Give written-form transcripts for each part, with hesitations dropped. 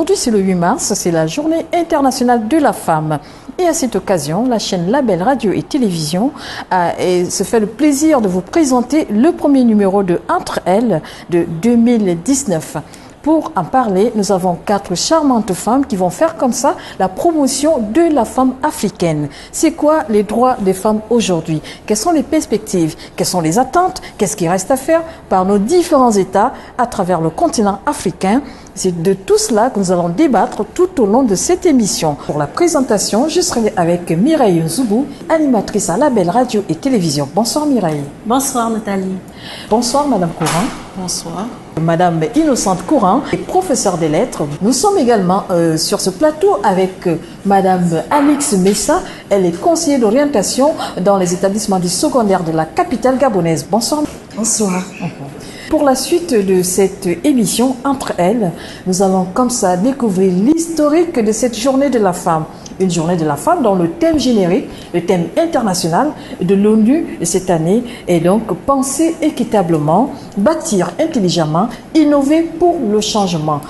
Aujourd'hui, c'est le 8 mars, c'est la journée internationale de la femme. Et à cette occasion, la chaîne Label Radio et Télévision se fait le plaisir de vous présenter le premier numéro de Entre elles de 2019. Pour en parler, nous avons 4 charmantes femmes qui vont faire comme ça la promotion de la femme africaine. C'est quoi les droits des femmes aujourd'hui? Quelles sont les perspectives? Quelles sont les attentes? Qu'est-ce qui reste à faire par nos différents États à travers le continent africain? C'est de tout cela que nous allons débattre tout au long de cette émission. Pour la présentation, je serai avec Mireille Nzoubou, animatrice à Label Radio et Télévision. Bonsoir Mireille. Bonsoir Nathalie. Bonsoir Madame Courant. Bonsoir. Madame Innocente Courant est professeure des lettres. Nous sommes également sur ce plateau avec Madame Alix Messa. Elle est conseillère d'orientation dans les établissements du secondaire de la capitale gabonaise. Bonsoir. Bonsoir. Pour la suite de cette émission, Entre elles, nous allons comme ça découvrir l'historique de cette journée de la femme. Une journée de la femme dont le thème générique, le thème international de l'ONU cette année est donc penser équitablement, bâtir intelligemment, innover pour le changement.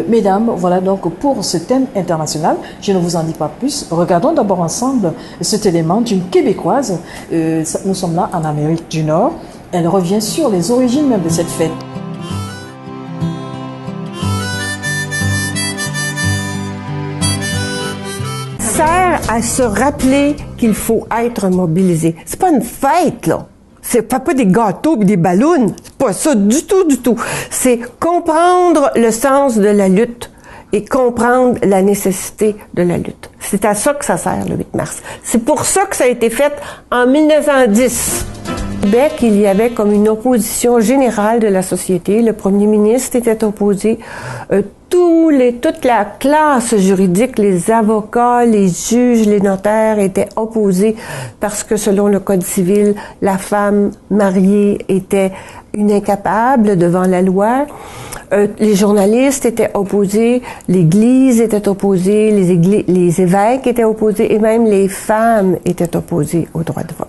Mesdames, voilà donc pour ce thème international. Je ne vous en dis pas plus. Regardons d'abord ensemble cet élément d'une Québécoise. Nous sommes là en Amérique du Nord. Elle revient sur les origines même de cette fête. Sert à se rappeler qu'il faut être mobilisé. C'est pas une fête, là. C'est pas des gâteaux et des ballons. C'est pas ça du tout, du tout. C'est comprendre le sens de la lutte et comprendre la nécessité de la lutte. C'est à ça que ça sert, le 8 mars. C'est pour ça que ça a été fait en 1910. Au Québec, il y avait comme une opposition générale de la société. Le premier ministre était opposé. Toute la classe juridique, les avocats, les juges, les notaires étaient opposés parce que selon le Code civil, la femme mariée était une incapable devant la loi. Les journalistes étaient opposés, l'Église était opposée, les évêques étaient opposés et même les femmes étaient opposées au droit de vote.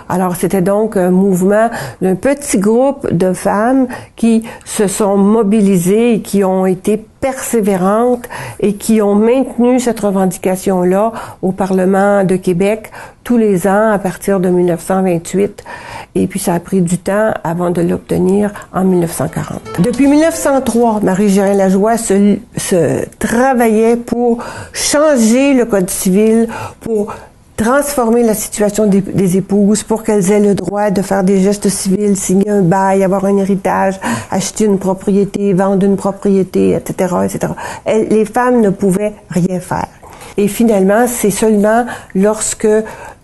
Alors, c'était donc un mouvement d'un petit groupe de femmes qui se sont mobilisées et qui ont été persévérantes et qui ont maintenu cette revendication-là au Parlement de Québec tous les ans à partir de 1928. Et puis, ça a pris du temps avant de l'obtenir en 1940. Depuis 1903, Marie-Gérin Lajoie se travaillait pour changer le Code civil, pour transformer la situation des épouses pour qu'elles aient le droit de faire des gestes civils, signer un bail, avoir un héritage, acheter une propriété, vendre une propriété, etc., etc. Les femmes ne pouvaient rien faire. Et finalement, c'est seulement lorsque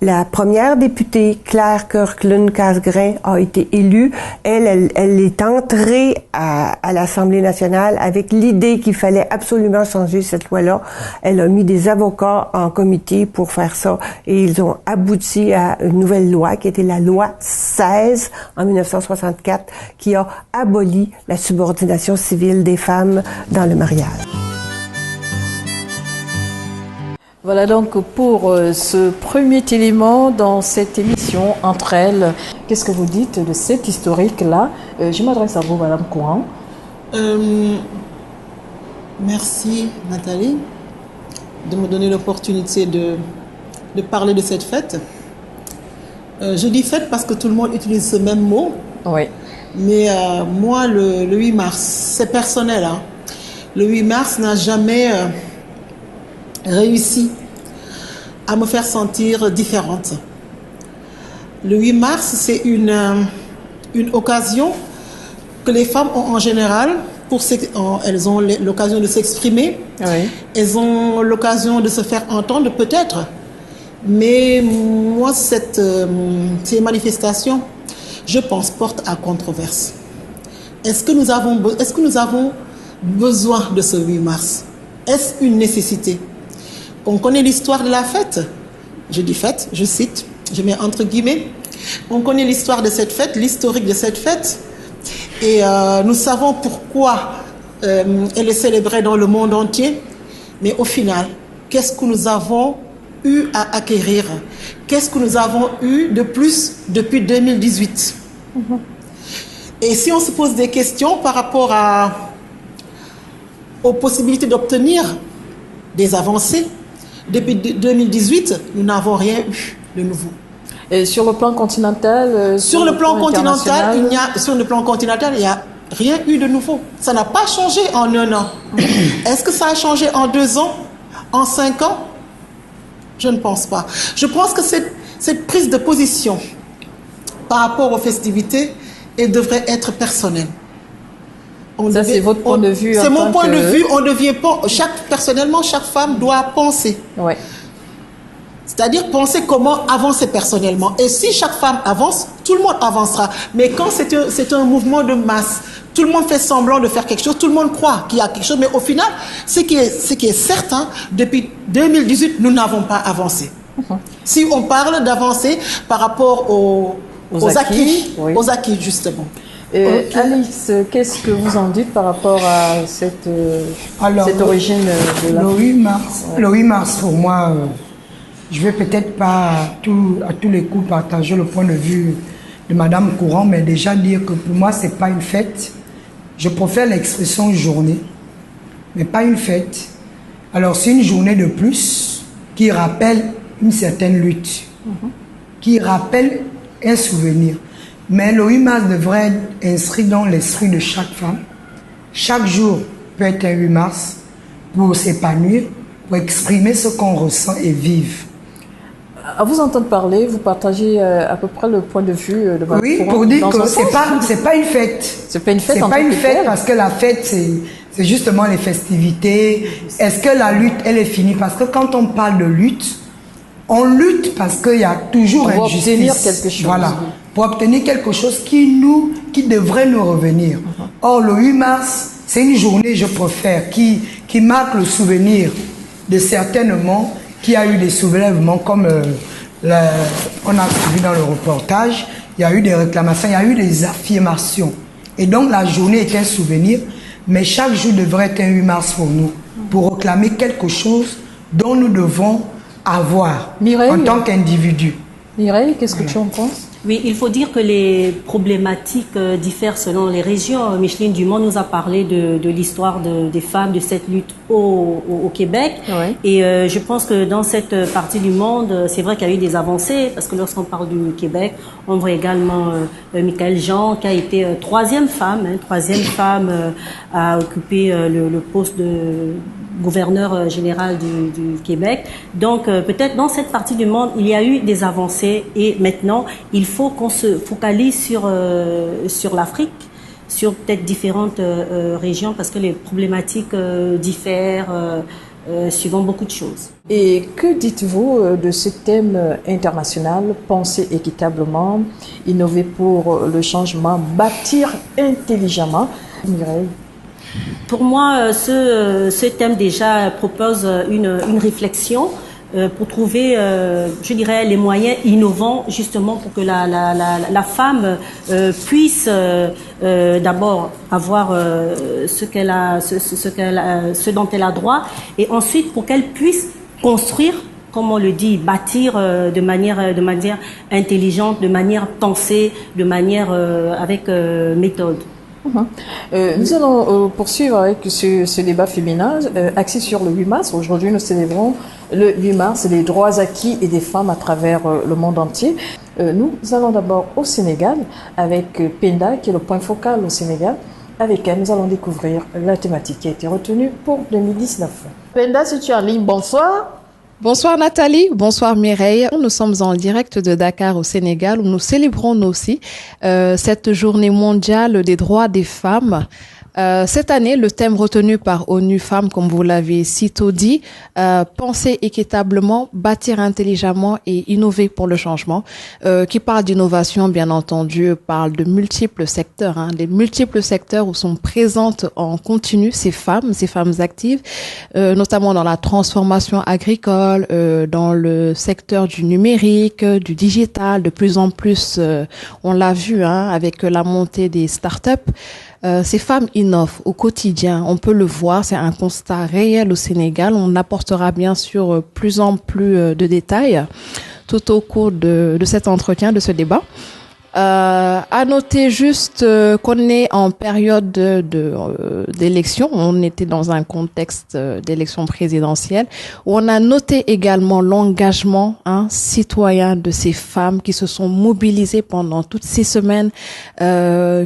la première députée, Claire Kirkland-Casgrain, a été élue, elle est entrée à l'Assemblée nationale avec l'idée qu'il fallait absolument changer cette loi-là. Elle a mis des avocats en comité pour faire ça et ils ont abouti à une nouvelle loi qui était la loi 16 en 1964 qui a aboli la subordination civile des femmes dans le mariage. Voilà donc pour ce premier élément dans cette émission Entre elles. Qu'est-ce que vous dites de cet historique-là? Je m'adresse à vous, Madame Courant. Merci Nathalie de me donner l'opportunité de parler de cette fête. Je dis fête parce que tout le monde utilise ce même mot. Oui. Mais moi, le 8 mars, c'est personnel. Hein. Le 8 mars n'a jamais réussi à me faire sentir différente. Le 8 mars, c'est une occasion que les femmes ont en général. Elles ont l'occasion de s'exprimer. Oui. Elles ont l'occasion de se faire entendre, peut-être. Mais moi, ces manifestations, je pense, portent à controverse. Est-ce que nous avons besoin de ce 8 mars? Est-ce une nécessité? On connaît l'histoire de la fête. Je dis fête, je cite, je mets entre guillemets. On connaît l'histoire de cette fête, l'historique de cette fête. Et nous savons pourquoi elle est célébrée dans le monde entier. Mais au final, qu'est-ce que nous avons eu à acquérir? Qu'est-ce que nous avons eu de plus depuis 2018? Et si on se pose des questions par rapport à aux possibilités d'obtenir des avancées. Depuis 2018, nous n'avons rien eu de nouveau. Et sur le plan continental, sur le plan continental, il n'y a rien eu de nouveau. Ça n'a pas changé en 1 an. Est-ce que ça a changé en 2 ans, en 5 ans? Je ne pense pas. Je pense que cette prise de position par rapport aux festivités, elle devrait être personnelle. C'est votre point de vue. C'est mon point de vue. On devient pas. Personnellement, chaque femme doit penser. Ouais. C'est-à-dire penser comment avancer personnellement. Et si chaque femme avance, tout le monde avancera. Mais quand c'est un mouvement de masse, tout le monde fait semblant de faire quelque chose, tout le monde croit qu'il y a quelque chose, mais au final, ce qui est certain, depuis 2018, nous n'avons pas avancé. Si on parle d'avancer par rapport aux acquis, oui. aux acquis, justement. Alice, qu'est-ce que vous en dites par rapport à cette origine de la... Le 8 mars, pour moi, je ne vais peut-être pas à tous les coups partager le point de vue de Madame Courant, mais déjà dire que pour moi, ce n'est pas une fête. Je préfère l'expression journée, mais pas une fête. Alors, c'est une journée de plus qui rappelle une certaine lutte, qui rappelle un souvenir. Mais le 8 mars devrait être inscrit dans l'esprit de chaque femme. Chaque jour peut être un 8 mars pour s'épanouir, pour exprimer ce qu'on ressent et vive. À vous entendre parler, vous partagez à peu près le point de vue de votre Oui, pour dire que c'est pas une fête. C'est pas une fête. C'est pas une fête parce que la fête, c'est justement les festivités. Est-ce que la lutte, elle est finie? Parce que quand on parle de lutte, on lutte parce qu'il y a toujours injustice. Pour obtenir quelque chose. Voilà. Pour obtenir quelque chose qui devrait nous revenir. Or, le 8 mars, c'est une journée, je préfère, qui marque le souvenir de certainement qui a eu des soulèvements comme on a vu dans le reportage. Il y a eu des réclamations, il y a eu des affirmations. Et donc, la journée est un souvenir, mais chaque jour devrait être un 8 mars pour nous, pour réclamer quelque chose dont nous devons avoir en tant qu'individu. Mireille, qu'est-ce que tu en penses? Oui, il faut dire que les problématiques diffèrent selon les régions. Micheline Dumont nous a parlé de l'histoire des femmes, de cette lutte au Québec. Oui. Et je pense que dans cette partie du monde, c'est vrai qu'il y a eu des avancées, parce que lorsqu'on parle du Québec, on voit également Michaëlle Jean, qui a été troisième femme à occuper le poste de gouverneur général du Québec. Donc peut-être dans cette partie du monde, il y a eu des avancées et maintenant il faut qu'on se focalise sur l'Afrique, sur peut-être différentes régions parce que les problématiques diffèrent suivant beaucoup de choses. Et que dites-vous de ce thème international, penser équitablement, innover pour le changement, bâtir intelligemment? Mireille? Pour moi, ce thème déjà propose une réflexion pour trouver, je dirais, les moyens innovants justement pour que la femme puisse d'abord avoir ce dont elle a droit, et ensuite pour qu'elle puisse construire, comme on le dit, bâtir de manière intelligente, de manière pensée, de manière avec méthode. Nous allons poursuivre avec ce débat féminin axé sur le 8 mars. Aujourd'hui, nous célébrons le 8 mars, les droits acquis et des femmes à travers le monde entier. Nous allons d'abord au Sénégal avec Penda, qui est le point focal au Sénégal. Avec elle, nous allons découvrir la thématique qui a été retenue pour 2019. Penda, si tu es en ligne, bonsoir. Bonsoir Nathalie, bonsoir Mireille. Nous sommes en direct de Dakar au Sénégal où nous célébrons aussi cette journée mondiale des droits des femmes. Cette année, le thème retenu par ONU Femmes, comme vous l'avez sitôt dit, penser équitablement, bâtir intelligemment et innover pour le changement, qui parle d'innovation, bien entendu, parle de multiples secteurs, des multiples secteurs où sont présentes en continu ces femmes actives, notamment dans la transformation agricole, dans le secteur du numérique, du digital, de plus en plus, on l'a vu, avec la montée des startups. Ces femmes innovent au quotidien, on peut le voir, c'est un constat réel au Sénégal. On apportera bien sûr plus en plus de détails tout au cours de cet entretien, de ce débat. À noter juste qu'on est en période d'élection. On était dans un contexte d'élection présidentielle où on a noté également l'engagement citoyen de ces femmes qui se sont mobilisées pendant toutes ces semaines,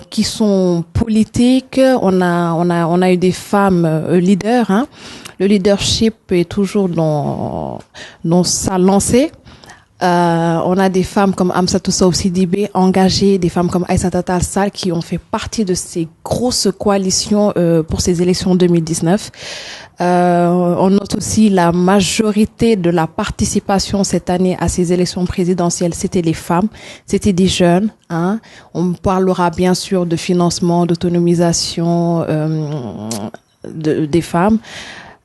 qui sont politiques. On a eu des femmes leaders. Le leadership est toujours dans sa lancée. On a des femmes comme Amsatou Sow Sidibé engagées, des femmes comme Aïssata Tall Sall qui ont fait partie de ces grosses coalitions pour ces élections 2019. On note aussi la majorité de la participation cette année à ces élections présidentielles, c'était les femmes, c'était des jeunes. On parlera bien sûr de financement, d'autonomisation des femmes.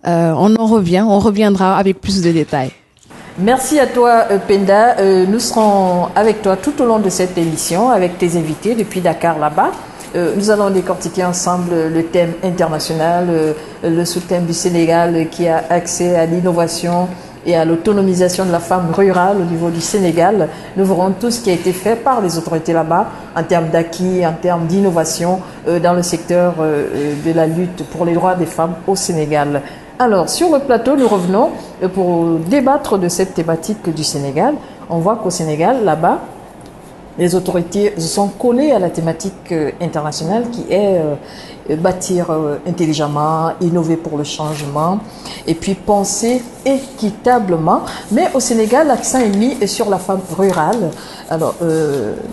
On reviendra avec plus de détails. Merci à toi, Penda. Nous serons avec toi tout au long de cette émission, avec tes invités depuis Dakar là-bas. Nous allons décortiquer ensemble le thème international, le sous-thème du Sénégal qui a accès à l'innovation et à l'autonomisation de la femme rurale au niveau du Sénégal. Nous verrons tout ce qui a été fait par les autorités là-bas en termes d'acquis, en termes d'innovation dans le secteur de la lutte pour les droits des femmes au Sénégal. Alors, sur le plateau, nous revenons pour débattre de cette thématique du Sénégal. On voit qu'au Sénégal, là-bas, les autorités sont collées à la thématique internationale qui est bâtir intelligemment, innover pour le changement et puis penser équitablement. Mais au Sénégal, l'accent est mis sur la femme rurale. Alors,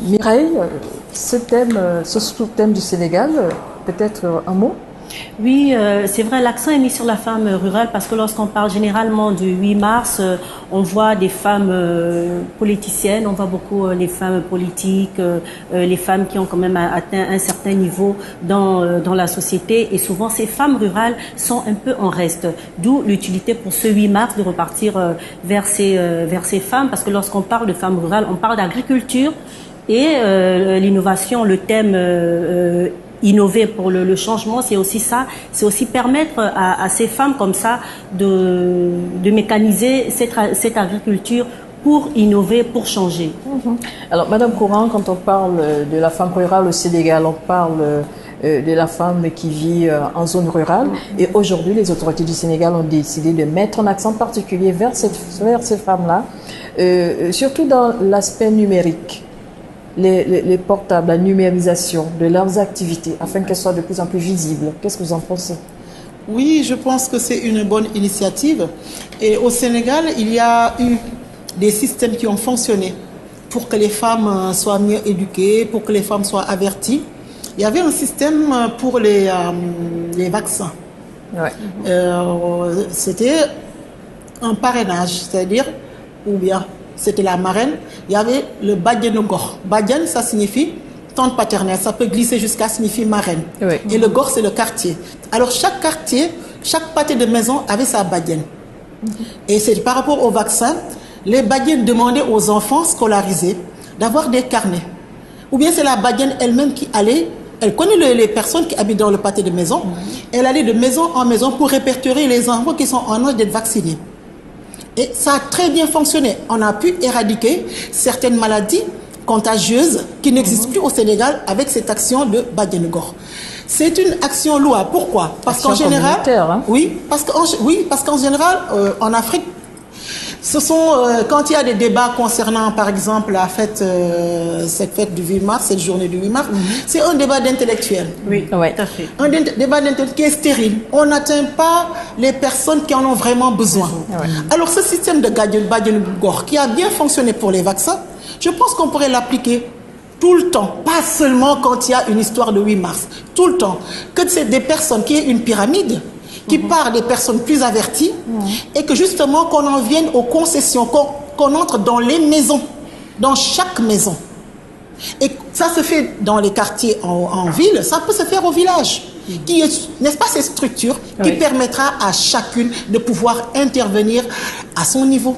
Mireille, ce sous-thème du Sénégal, peut-être un mot? Oui, c'est vrai, l'accent est mis sur la femme rurale parce que lorsqu'on parle généralement du 8 mars, on voit des femmes politiciennes, on voit beaucoup les femmes politiques, les femmes qui ont quand même atteint un certain niveau dans la société et souvent ces femmes rurales sont un peu en reste. D'où l'utilité pour ce 8 mars de repartir vers ces femmes parce que lorsqu'on parle de femmes rurales, on parle d'agriculture et l'innovation, le thème innover pour le changement, c'est aussi ça, c'est aussi permettre à ces femmes comme ça de mécaniser cette agriculture pour innover, pour changer. Alors, Madame Courant, quand on parle de la femme rurale au Sénégal, on parle de la femme qui vit en zone rurale. Et aujourd'hui, les autorités du Sénégal ont décidé de mettre un accent particulier vers ces femmes-là, surtout dans l'aspect numérique. Les portables, la numérisation de leurs activités afin qu'elles soient de plus en plus visibles. Qu'est-ce que vous en pensez? Oui, je pense que c'est une bonne initiative. Et au Sénégal, il y a eu des systèmes qui ont fonctionné pour que les femmes soient mieux éduquées, pour que les femmes soient averties. Il y avait un système pour les vaccins. Ouais. C'était un parrainage, c'est-à-dire, ou bien c'était la marraine, il y avait le Badiane Gor. Badiane, ça signifie tante paternelle, ça peut glisser jusqu'à signifier marraine. Oui. Et le Gor, c'est le quartier. Alors chaque quartier, chaque pâté de maison avait sa Badiane. Et c'est par rapport au vaccin, les Badianes demandaient aux enfants scolarisés d'avoir des carnets. Ou bien c'est la Badiane elle-même qui allait, elle connaît les personnes qui habitent dans le pâté de maison, elle allait de maison en maison pour répertorier les enfants qui sont en âge d'être vaccinés. Et ça a très bien fonctionné. On a pu éradiquer certaines maladies contagieuses qui n'existent plus au Sénégal avec cette action de Badiane Gor. C'est une action louable. Pourquoi? Parce qu'en général, parce qu'en général, en Afrique, ce sont quand il y a des débats concernant, par exemple, cette fête du 8 mars, cette journée du 8 mars, c'est un débat d'intellectuels. Oui, tout à fait. Un débat d'intellectuels qui est stérile. On n'atteint pas les personnes qui en ont vraiment besoin. Alors, ce système de Badiane Gor qui a bien fonctionné pour les vaccins, je pense qu'on pourrait l'appliquer tout le temps, pas seulement quand il y a une histoire de 8 mars, tout le temps. Que c'est des personnes qui aient une pyramide, qui part des personnes plus averties, et que justement qu'on en vienne aux concessions, qu'on entre dans les maisons, dans chaque maison. Et ça se fait dans les quartiers en ville, ça peut se faire au village. N'est-ce pas cette structure qui permettra à chacune de pouvoir intervenir à son niveau.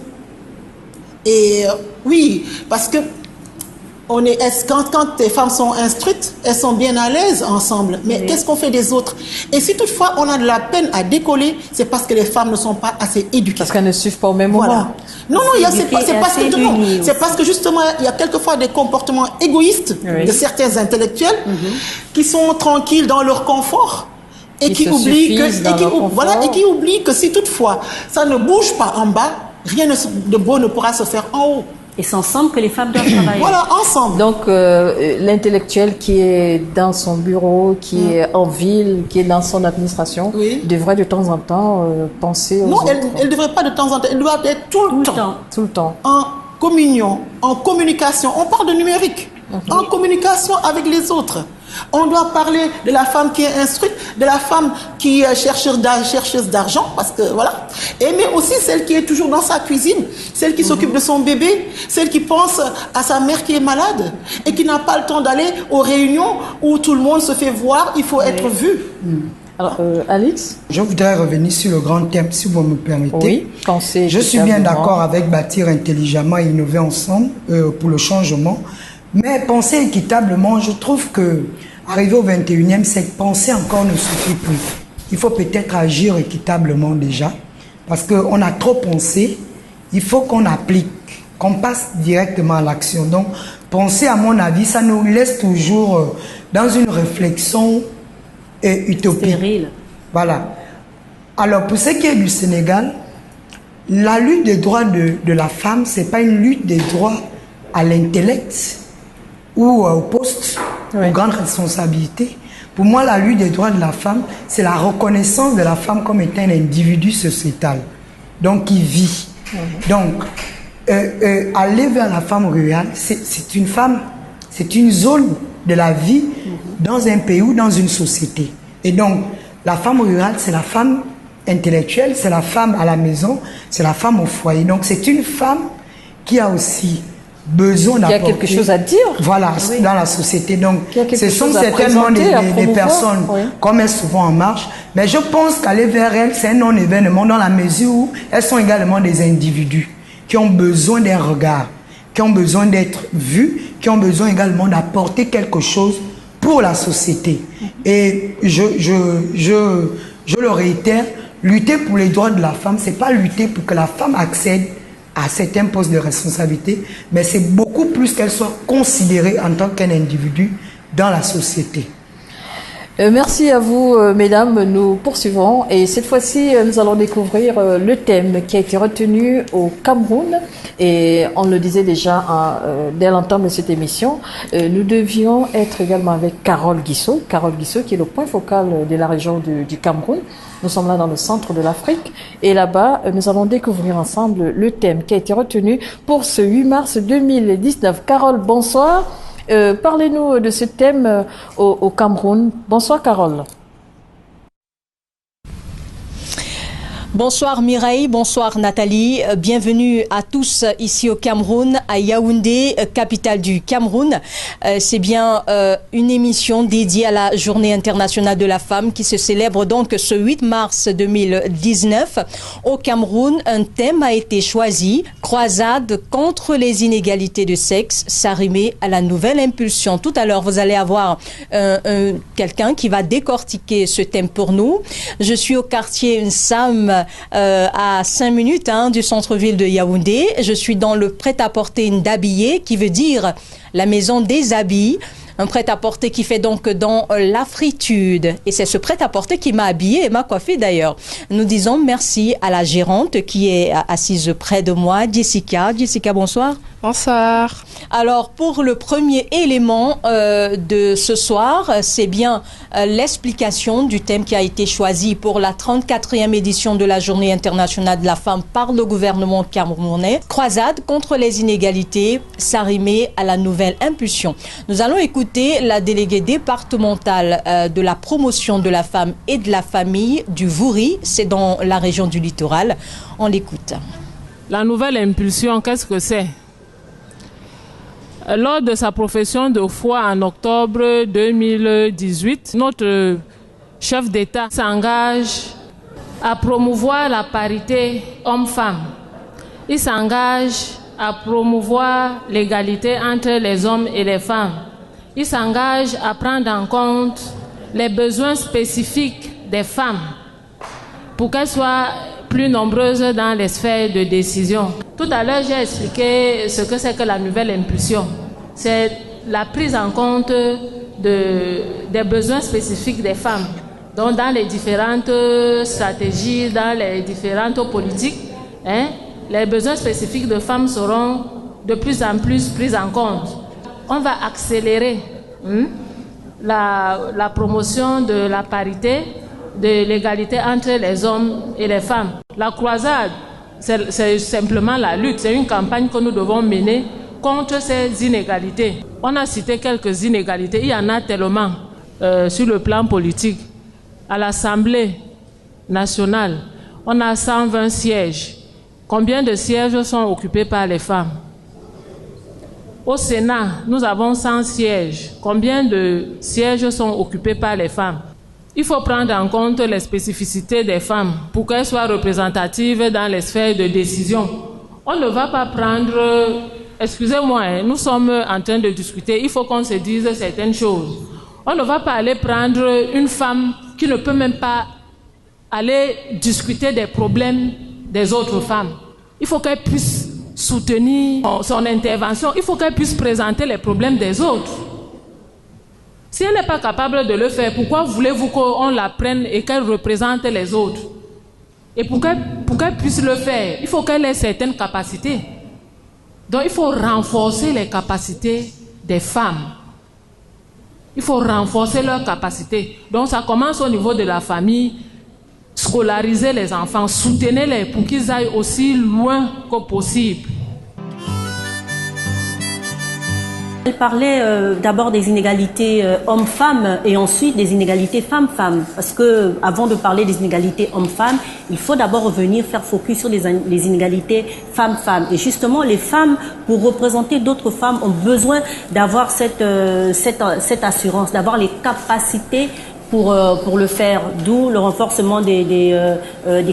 Et oui, parce que Quand les femmes sont instruites, elles sont bien à l'aise ensemble. Mais qu'est-ce qu'on fait des autres? Et si toutefois on a de la peine à décoller, c'est parce que les femmes ne sont pas assez éduquées. Parce qu'elles ne suivent pas au même moment. Voilà. Non, c'est parce que justement, il y a quelquefois des comportements égoïstes de certains intellectuels qui sont tranquilles dans leur confort. Et qui oublient que si toutefois ça ne bouge pas en bas, rien de beau ne pourra se faire en haut. Et c'est ensemble que les femmes doivent travailler. Voilà, ensemble. Donc, l'intellectuel qui est dans son bureau, qui est en ville, qui est dans son administration, devrait de temps en temps penser aux autres. Non, elle ne devrait pas de temps en temps. Elle doit être tout le temps. Tout le temps. En communion, en communication. On parle de numérique. En communication avec les autres. On doit parler de la femme qui est instruite, de la femme qui est chercheuse d'argent, parce que voilà. Mais aussi celle qui est toujours dans sa cuisine, celle qui s'occupe de son bébé, celle qui pense à sa mère qui est malade et qui n'a pas le temps d'aller aux réunions où tout le monde se fait voir, il faut être vu. Alors, Alix? Je voudrais revenir sur le grand thème, si vous me permettez. Oui, pensez. Je suis bien d'accord avec bâtir intelligemment et innover ensemble pour le changement. Mais penser équitablement, je trouve que arrivé au 21e siècle, penser encore ne suffit plus. Il faut peut-être agir équitablement déjà, parce qu'on a trop pensé. Il faut qu'on applique, qu'on passe directement à l'action. Donc, penser, à mon avis, ça nous laisse toujours dans une réflexion utopique. Stérile. Voilà. Alors, pour ce qui est du Sénégal, la lutte des droits de la femme, c'est pas une lutte des droits à l'intellect ou au poste, aux grandes responsabilités. Pour moi, la lutte des droits de la femme, c'est la reconnaissance de la femme comme étant un individu sociétal, donc qui vit. Donc, aller vers la femme rurale, c'est une femme, c'est une zone de la vie dans un pays ou dans une société. Et donc, la femme rurale, c'est la femme intellectuelle, c'est la femme à la maison, c'est la femme au foyer. Donc, c'est une femme qui a aussi besoin d'apporter. Il y a quelque chose à dire. Voilà, dans la société. Donc, ce sont certainement des personnes, comme elles souvent en marche. Mais je pense qu'aller vers elles, c'est un non-événement dans la mesure où elles sont également des individus qui ont besoin d'un regard, qui ont besoin d'être vus, qui ont besoin également d'apporter quelque chose pour la société. Et je le réitère, lutter pour les droits de la femme, c'est pas lutter pour que la femme accède à certains postes de responsabilité, mais c'est beaucoup plus qu'elle soit considérée en tant qu'un individu dans la société. Merci à vous, mesdames. Nous poursuivons et cette fois-ci, nous allons découvrir le thème qui a été retenu au Cameroun. Et on le disait déjà dès l'entame de cette émission, nous devions être également avec Carole Guissot. Carole Guissot qui est le point focal de la région du Cameroun. Nous sommes là dans le centre de l'Afrique et là-bas, nous allons découvrir ensemble le thème qui a été retenu pour ce 8 mars 2019. Carole, bonsoir. Parlez-nous de ce thème au Cameroun. Bonsoir Carole. Bonsoir Mireille, bonsoir Nathalie, bienvenue à tous ici au Cameroun, à Yaoundé, capitale du Cameroun. C'est bien une émission dédiée à la Journée internationale de la femme qui se célèbre donc ce 8 mars 2019. Au Cameroun, un thème a été choisi, croisade contre les inégalités de sexe, s'arrimer à la nouvelle impulsion. Tout à l'heure, vous allez avoir quelqu'un qui va décortiquer ce thème pour nous. Je suis au quartier Nsam, à 5 minutes du centre-ville de Yaoundé. Je suis dans le prêt-à-porter Ndabillé, qui veut dire la maison des habits. Un prêt-à-porter qui fait donc dans l'afritude. Et c'est ce prêt-à-porter qui m'a habillée et m'a coiffée d'ailleurs. Nous disons merci à la gérante qui est assise près de moi, Jessica. Jessica, bonsoir. Bonsoir. Alors, pour le premier élément de ce soir, c'est bien l'explication du thème qui a été choisi pour la 34e édition de la Journée internationale de la femme par le gouvernement camerounais. Croisade contre les inégalités, s'arrimer à la nouvelle impulsion. Nous allons écouter la déléguée départementale de la promotion de la femme et de la famille du Vouri. C'est dans la région du littoral. On l'écoute. La nouvelle impulsion, qu'est-ce que c'est ? Lors de sa profession de foi en octobre 2018, notre chef d'État s'engage à promouvoir la parité homme-femme. Il s'engage à promouvoir l'égalité entre les hommes et les femmes. Il s'engage à prendre en compte les besoins spécifiques des femmes pour qu'elles soient plus nombreuses dans les sphères de décision. Tout à l'heure, j'ai expliqué ce que c'est que la nouvelle impulsion. C'est la prise en compte des besoins spécifiques des femmes. Donc, dans les différentes stratégies, dans les différentes politiques, les besoins spécifiques de femmes seront de plus en plus pris en compte. On va accélérer la promotion de la parité, de l'égalité entre les hommes et les femmes. La croisade, c'est simplement la lutte. C'est une campagne que nous devons mener contre ces inégalités. On a cité quelques inégalités. Il y en a tellement sur le plan politique. À l'Assemblée nationale, on a 120 sièges. Combien de sièges sont occupés par les femmes? Au Sénat, nous avons 100 sièges. Combien de sièges sont occupés par les femmes? Il faut prendre en compte les spécificités des femmes pour qu'elles soient représentatives dans les sphères de décision. On ne va pas prendre... Excusez-moi, nous sommes en train de discuter. Il faut qu'on se dise certaines choses. On ne va pas aller prendre une femme qui ne peut même pas aller discuter des problèmes des autres femmes. Il faut qu'elle puisse soutenir son intervention. Il faut qu'elle puisse présenter les problèmes des autres. Si elle n'est pas capable de le faire, pourquoi voulez-vous qu'on la prenne et qu'elle représente les autres? Et pour qu'elle puisse le faire, il faut qu'elle ait certaines capacités. Donc il faut renforcer les capacités des femmes. Il faut renforcer leurs capacités. Donc ça commence au niveau de la famille, scolariser les enfants, soutenez-les pour qu'ils aillent aussi loin que possible. Elle parlait d'abord des inégalités hommes-femmes et ensuite des inégalités femmes-femmes. Parce que avant de parler des inégalités hommes-femmes, il faut d'abord revenir faire focus sur les inégalités femmes-femmes. Et justement, les femmes, pour représenter d'autres femmes, ont besoin d'avoir cette assurance, d'avoir les capacités pour le faire, d'où le renforcement des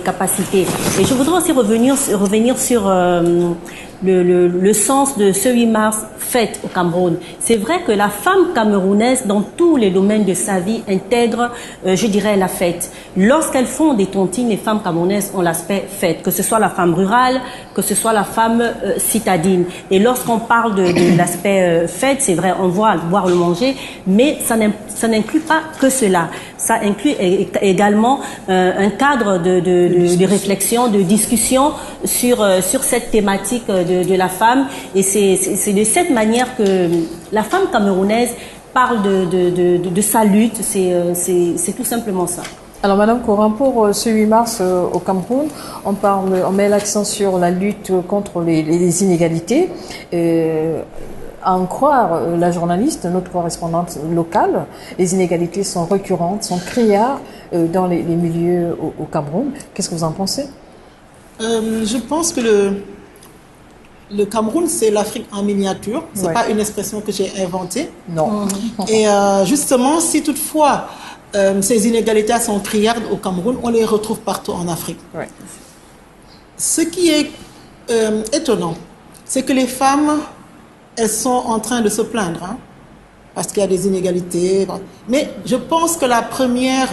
capacités. Et je voudrais aussi revenir sur le sens de ce 8 mars fête au Cameroun. C'est vrai que la femme camerounaise, dans tous les domaines de sa vie, intègre, je dirais, la fête. Lorsqu'elles font des tontines, les femmes camerounaises ont l'aspect fête, que ce soit la femme rurale, que ce soit la femme citadine. Et lorsqu'on parle de l'aspect fête, c'est vrai, on voit boire le manger, mais ça n'inclut pas que cela. Ça inclut également un cadre de réflexion, de discussion sur cette thématique de la femme. Et c'est de cette manière que la femme camerounaise parle de sa lutte. C'est tout simplement ça. Alors, Madame Coran, pour ce 8 mars au Cameroun, on met l'accent sur la lutte contre les inégalités. À en croire la journaliste, notre correspondante locale, les inégalités sont récurrentes, sont criardes dans les milieux au Cameroun. Qu'est-ce que vous en pensez? Je pense que le Cameroun, c'est l'Afrique en miniature. Ce n'est pas une expression que j'ai inventée. Non. Et justement, si toutefois ces inégalités sont criardes au Cameroun, on les retrouve partout en Afrique. Ouais. Ce qui est étonnant, c'est que les femmes, elles sont en train de se plaindre, parce qu'il y a des inégalités. Mais je pense que la première,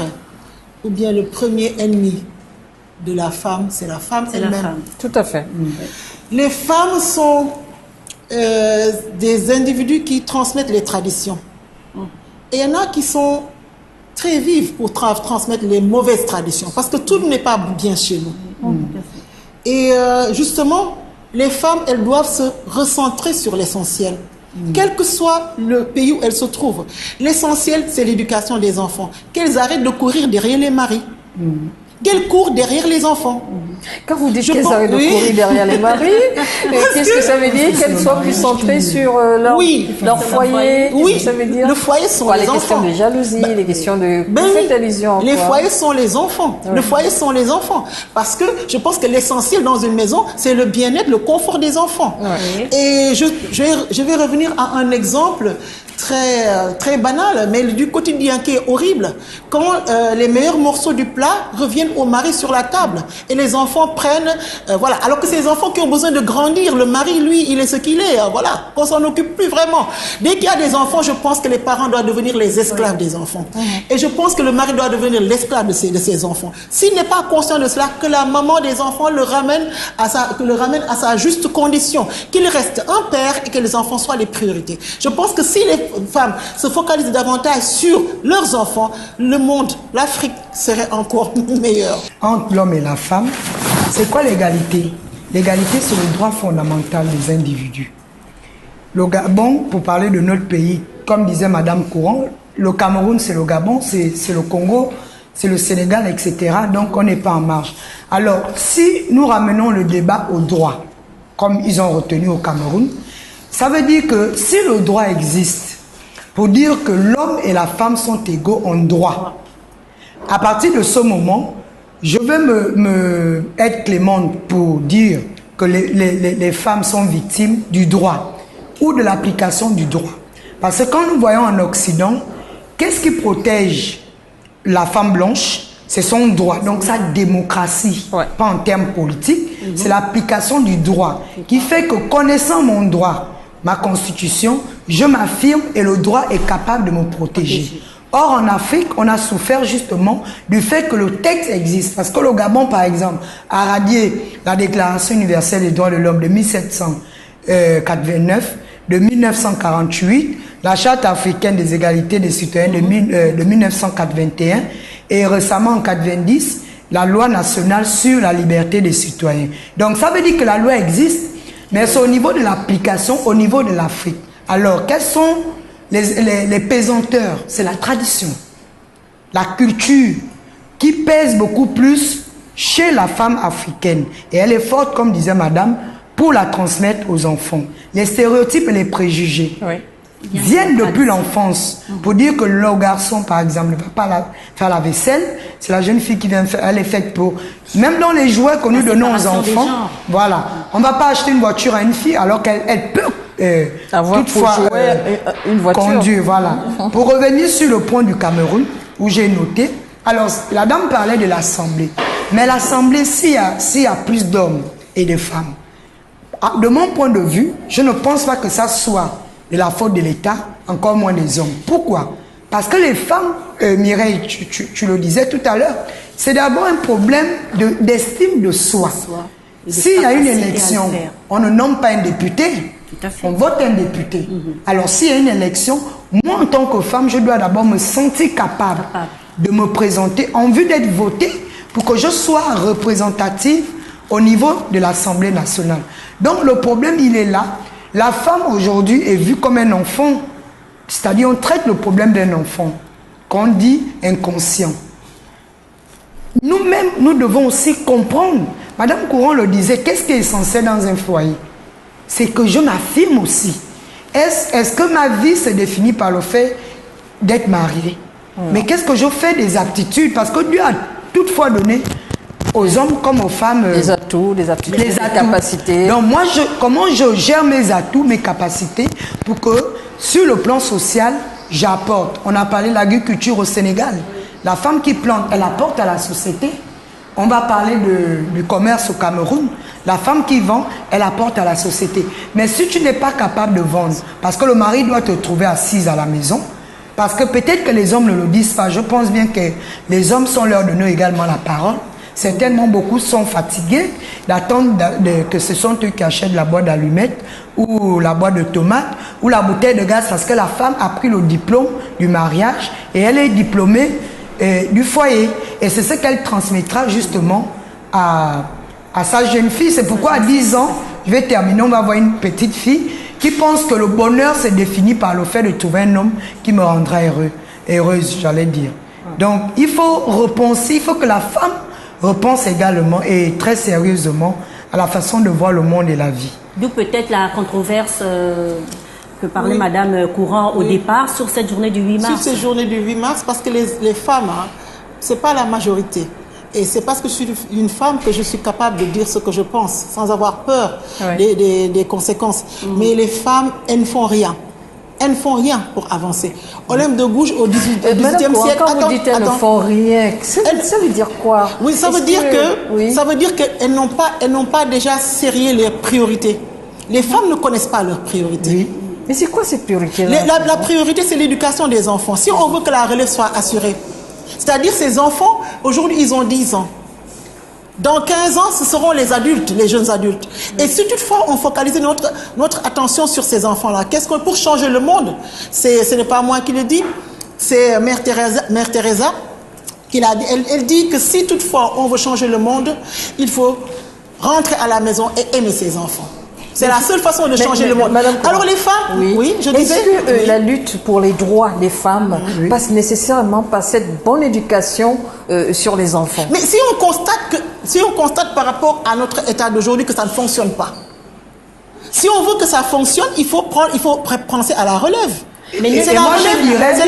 ou bien le premier ennemi de la femme, c'est la femme elle-même. Tout à fait. Les femmes sont des individus qui transmettent les traditions. Et il y en a qui sont très vives pour transmettre les mauvaises traditions, parce que tout n'est pas bien chez nous. Et justement, les femmes, elles doivent se recentrer sur l'essentiel, quel que soit le pays où elles se trouvent. L'essentiel, c'est l'éducation des enfants. Qu'elles arrêtent de courir derrière les maris. Qu'elles courent derrière les enfants. Quand vous dites qu'elles arrêtent de courir derrière les maris, qu'est-ce que ça veut dire? Qu'elles soient plus centrées sur leur foyer? Oui, ça veut dire? Le foyer sont les enfants. Les questions de jalousie, les questions de... Faites allusion. Les foyers sont les enfants. Le foyer sont les enfants. Parce que je pense que l'essentiel dans une maison, c'est le bien-être, le confort des enfants. Et je vais revenir à un exemple très banal, mais du quotidien qui est horrible. Quand les meilleurs morceaux du plat reviennent au mari sur la table et les enfants prennent, voilà. Alors que c'est les enfants qui ont besoin de grandir. Le mari, lui, il est ce qu'il est, voilà. Qu'on s'en occupe plus vraiment. Dès qu'il y a des enfants, je pense que les parents doivent devenir les esclaves des enfants. Et je pense que le mari doit devenir l'esclave de ses enfants. S'il n'est pas conscient de cela, que la maman des enfants le ramène à sa juste condition, qu'il reste un père et que les enfants soient les priorités. Je pense que si les femmes se focalisent davantage sur leurs enfants, le monde, l'Afrique serait encore meilleur. Entre l'homme et la femme, c'est quoi l'égalité? L'égalité, c'est le droit fondamental des individus. Le Gabon, pour parler de notre pays, comme disait Madame Courant, le Cameroun, c'est le Gabon, c'est le Congo, c'est le Sénégal, etc. Donc, on n'est pas en marge. Alors, si nous ramenons le débat au droit, comme ils ont retenu au Cameroun, ça veut dire que si le droit existe, pour dire que l'homme et la femme sont égaux en droit, à partir de ce moment, je veux être clémente pour dire que les femmes sont victimes du droit ou de l'application du droit. Parce que quand nous voyons en Occident, qu'est-ce qui protège la femme blanche? C'est son droit, donc sa démocratie, pas en termes politiques, c'est l'application du droit qui fait que connaissant mon droit, ma constitution, je m'affirme et le droit est capable de me protéger. Or, en Afrique, on a souffert justement du fait que le texte existe. Parce que le Gabon, par exemple, a radié la Déclaration universelle des droits de l'homme de 1789, de 1948, la Charte africaine des égalités des citoyens de 1981 et récemment en 1990, la loi nationale sur la liberté des citoyens. Donc ça veut dire que la loi existe, mais c'est au niveau de l'application, au niveau de l'Afrique. Alors, quels sont les pesanteurs? C'est la tradition, la culture, qui pèse beaucoup plus chez la femme africaine. Et elle est forte, comme disait madame, pour la transmettre aux enfants. Les stéréotypes et les préjugés viennent depuis l'enfance. Pour dire que le garçon, par exemple, ne va pas faire la vaisselle, c'est la jeune fille qui vient faire, elle est faite pour... Même dans les jouets que nous donnons aux enfants, voilà. On ne va pas acheter une voiture à une fille alors qu'elle peut toutefois une voiture. Conduire, voilà. Pour revenir sur le point du Cameroun, où j'ai noté, alors la dame parlait de l'Assemblée. Mais l'Assemblée, s'il y a plus d'hommes et de femmes, de mon point de vue, je ne pense pas que ça soit de la faute de l'État, encore moins des hommes. Pourquoi? Parce que les femmes, Mireille, tu le disais tout à l'heure, c'est d'abord un problème d'estime de soi. S'il y a une élection, on ne nomme pas un député, on vote un député. Alors s'il y a une élection, moi en tant que femme, je dois d'abord me sentir capable de me présenter en vue d'être votée pour que je sois représentative au niveau de l'Assemblée nationale. Donc le problème, il est là. La femme aujourd'hui est vue comme un enfant. C'est-à-dire on traite le problème d'un enfant qu'on dit inconscient. Nous-mêmes, nous devons aussi comprendre. Madame Courant le disait, qu'est-ce qui est essentiel dans un foyer? C'est que je m'affirme aussi. Est-ce que ma vie se définit par le fait d'être mariée? Mais qu'est-ce que je fais des aptitudes? Parce que Dieu a toutefois donné aux hommes comme aux femmes des atouts, des aptitudes, des capacités. Donc moi, comment je gère mes atouts, mes capacités pour que sur le plan social, j'apporte. On a parlé de l'agriculture au Sénégal. La femme qui plante, elle apporte à la société. On va parler du commerce au Cameroun. La femme qui vend, elle apporte à la société. Mais si tu n'es pas capable de vendre, parce que le mari doit te trouver assise à la maison, parce que peut-être que les hommes ne le disent pas, je pense bien que les hommes sont leur donner également la parole. Certainement, beaucoup sont fatigués d'attendre que ce sont eux qui achètent la boîte d'allumettes ou la boîte de tomates ou la bouteille de gaz parce que la femme a pris le diplôme du mariage et elle est diplômée du foyer. Et c'est ce qu'elle transmettra justement à sa jeune fille. C'est pourquoi à 10 ans, je vais terminer, on va voir une petite fille qui pense que le bonheur se définit par le fait de trouver un homme qui me rendra heureuse, j'allais dire. Donc, il faut repenser, il faut que la femme repense également et très sérieusement à la façon de voir le monde et la vie. D'où peut-être la controverse que parlait Madame Courant au départ sur cette journée du 8 mars. Sur cette journée du 8 mars, parce que les femmes, ce n'est pas la majorité. Et c'est parce que je suis une femme que je suis capable de dire ce que je pense, sans avoir peur des conséquences. Mais les femmes, elles ne font rien. elles ne font rien pour avancer. Olympe de Gouges au 18e Madame siècle. Quand vous dites elles ne font rien, ça veut dire quoi? Oui, ça veut dire qu'elles n'ont pas déjà sérieux les priorités. Les femmes ne connaissent pas leurs priorités. Oui. Mais c'est quoi ces priorités-là? La priorité, c'est l'éducation des enfants. Si on veut que la relève soit assurée, c'est-à-dire ces enfants, aujourd'hui, ils ont 10 ans. Dans 15 ans, ce seront les adultes, les jeunes adultes. Et si toutefois on focalise notre attention sur ces enfants-là, pour changer le monde, ce n'est pas moi qui le dis, c'est Mère Teresa qui l'a dit. Elle dit que si toutefois on veut changer le monde, il faut rentrer à la maison et aimer ses enfants. C'est la seule façon de changer le monde. Alors les femmes, je disais... Est-ce que la lutte pour les droits des femmes passe nécessairement par cette bonne éducation sur les enfants? Mais si on constate par rapport à notre état d'aujourd'hui que ça ne fonctionne pas, si on veut que ça fonctionne, il faut penser à la relève. Mais c'est la relève.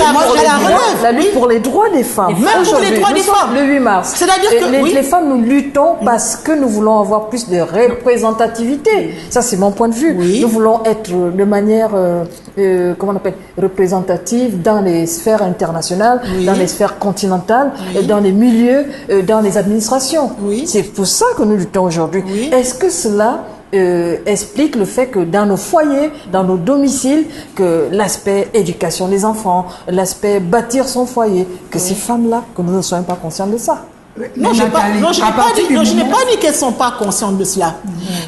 La lutte pour les droits des femmes. Même pour les droits des femmes. Le 8 mars. C'est-à-dire que les femmes, nous luttons parce que nous voulons avoir plus de représentativité. Ça, c'est mon point de vue. Nous voulons être de manière, représentative dans les sphères internationales, dans les sphères continentales, dans les milieux, dans les administrations. C'est pour ça que nous luttons aujourd'hui. Est-ce que cela explique le fait que dans nos foyers, dans nos domiciles, que l'aspect éducation des enfants, l'aspect bâtir son foyer, que ces femmes-là, que nous ne soyons pas conscients de ça? Non, je n'ai pas dit qu'elles ne sont pas conscientes de cela.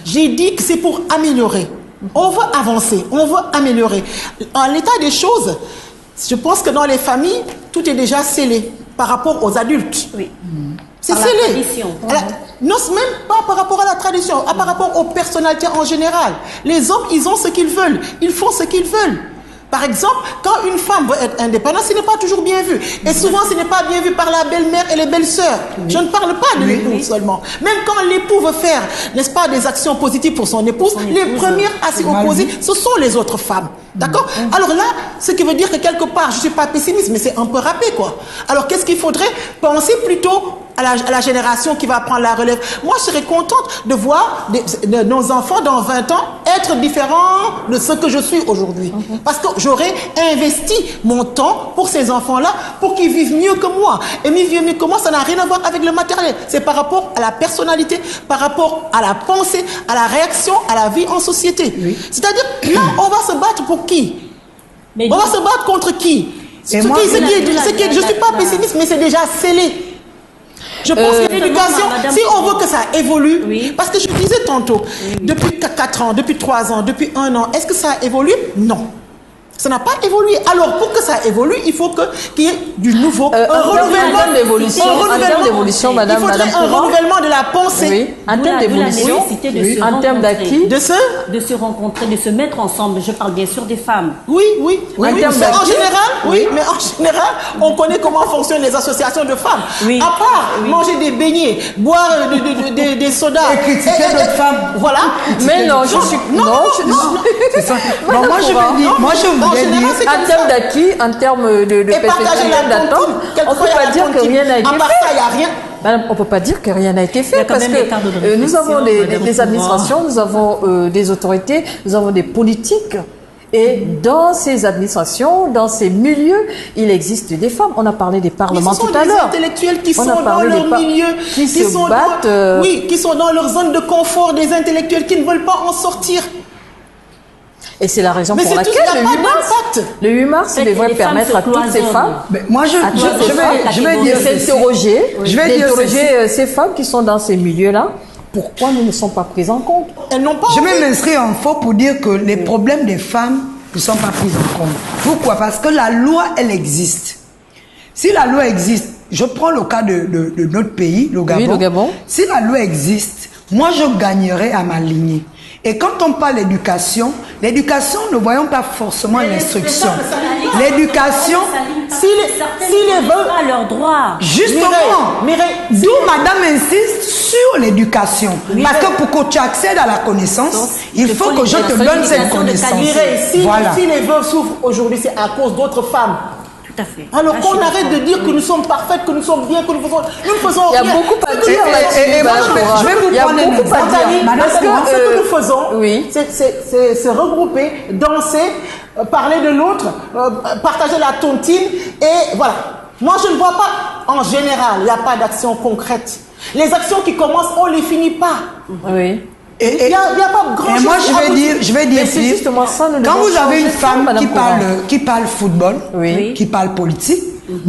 J'ai dit que c'est pour améliorer. On veut avancer, on veut améliorer. En l'état des choses, je pense que dans les familles, tout est déjà scellé par rapport aux adultes. Oui. C'est scellé. Non, même pas par rapport à la tradition, par rapport aux personnalités en général. Les hommes, ils ont ce qu'ils veulent. Ils font ce qu'ils veulent. Par exemple, quand une femme veut être indépendante, ce n'est pas toujours bien vu. Et souvent, ce n'est pas bien vu par la belle-mère et les belles-sœurs. Je ne parle pas de l'époux seulement. Même quand l'époux veut faire, n'est-ce pas, des actions positives pour son épouse, les premières à s'y opposer, ce sont les autres femmes. D'accord? Alors là, ce qui veut dire que quelque part, je ne suis pas pessimiste, mais c'est un peu râpé, quoi. Alors qu'est-ce qu'il faudrait? Penser plutôt à la génération qui va prendre la relève. Moi, je serais contente de voir nos enfants dans 20 ans être différents de ce que je suis aujourd'hui. Parce que j'aurais investi mon temps pour ces enfants-là, pour qu'ils vivent mieux que moi. Et vivre mieux que moi, ça n'a rien à voir avec le matériel. C'est par rapport à la personnalité, par rapport à la pensée, à la réaction, à la vie en société. C'est-à-dire, là, on va se battre pour qui? On va se battre contre qui? Je ne suis pas pessimiste, mais c'est déjà scellé. Je pense que l'éducation, si on veut que ça évolue, parce que je disais tantôt, depuis 4 ans, depuis 3 ans, depuis 1 an, est-ce que ça a évolué? Non. Ça n'a pas évolué. Alors, pour que ça évolue, il faut qu'il y ait du nouveau. En termes d'évolution, madame. Il faudrait un renouvellement de la pensée. En termes d'évolution, en termes d'acquis. De se rencontrer, de se mettre ensemble. Je parle bien sûr des femmes. Oui. Mais en général, on connaît comment fonctionnent les associations de femmes. À part manger des beignets, boire des sodas. Et critiquer d'autres femmes. Voilà. Mais non, je suis... Non. C'est ça. Moi, je voudrais dire, en termes d'acquis, en termes de perspective d'attente, on ne peut pas dire que rien n'a été fait. Madame, on ne peut pas dire que rien n'a été fait parce que nous avons des administrations, nous avons des autorités, nous avons des politiques. Et dans ces administrations, dans ces milieux, il existe des femmes. On a parlé des parlements tout à l'heure. Des intellectuels qui sont dans leur milieu, qui sont dans leur zone de confort, des intellectuels qui ne veulent pas en sortir. Et c'est la raison pour laquelle le 8 mars devrait permettre à toutes ces femmes je vais interroger ces femmes qui sont dans ces milieux-là. Pourquoi nous ne sommes pas prises en compte? Je vais m'inscrire en faux pour dire que les problèmes des femmes ne sont pas pris en compte. Pourquoi? Parce que la loi, elle existe. Si la loi existe, je prends le cas de notre pays, le Gabon. Oui, le Gabon. Si la loi existe, moi je gagnerais à m'aligner. Et quand on parle d'éducation, ne voyons pas forcément l'instruction. L'éducation, si les veulent à leurs droits. Justement, d'où madame insiste sur l'éducation. Parce que pour que tu accèdes à la connaissance, il faut que je te donne cette connaissance. Si les veuves souffrent aujourd'hui, c'est à cause d'autres femmes. Alors qu'on arrête de dire que nous sommes parfaites, que nous sommes bien, que nous faisons rien. Il y a beaucoup à dire là-dessus. Je vais vous prendre un exemple. Parce que ce que nous faisons, c'est se regrouper, danser, parler de l'autre, partager la tontine, et voilà. Moi, je ne vois pas, en général, il n'y a pas d'action concrète. Les actions qui commencent, on ne les finit pas. Oui. Il n'y a pas grand chose. Et moi, je vais dire c'est justement ça, nous quand devons vous avez une changer ça, femme Madame qui parle football, Oui. qui parle politique,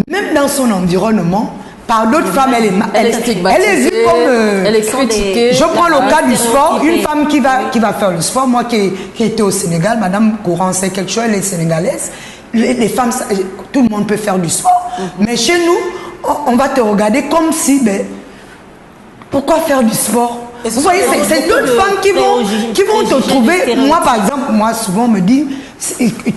même dans son environnement, par d'autres femmes, Elle est stigmatisée, elle est vue comme... elle est critiquée. Je prends le cas du sport, une femme qui va faire le sport, moi qui était au Sénégal, Madame Courant, c'est quelque chose, elle est sénégalaise. Les femmes, tout le monde peut faire du sport, mais chez nous, on va te regarder comme si, pourquoi faire du sport? Vous voyez, c'est d'autres femmes qui vont te trouver. Moi, par exemple, moi, souvent, on me dit,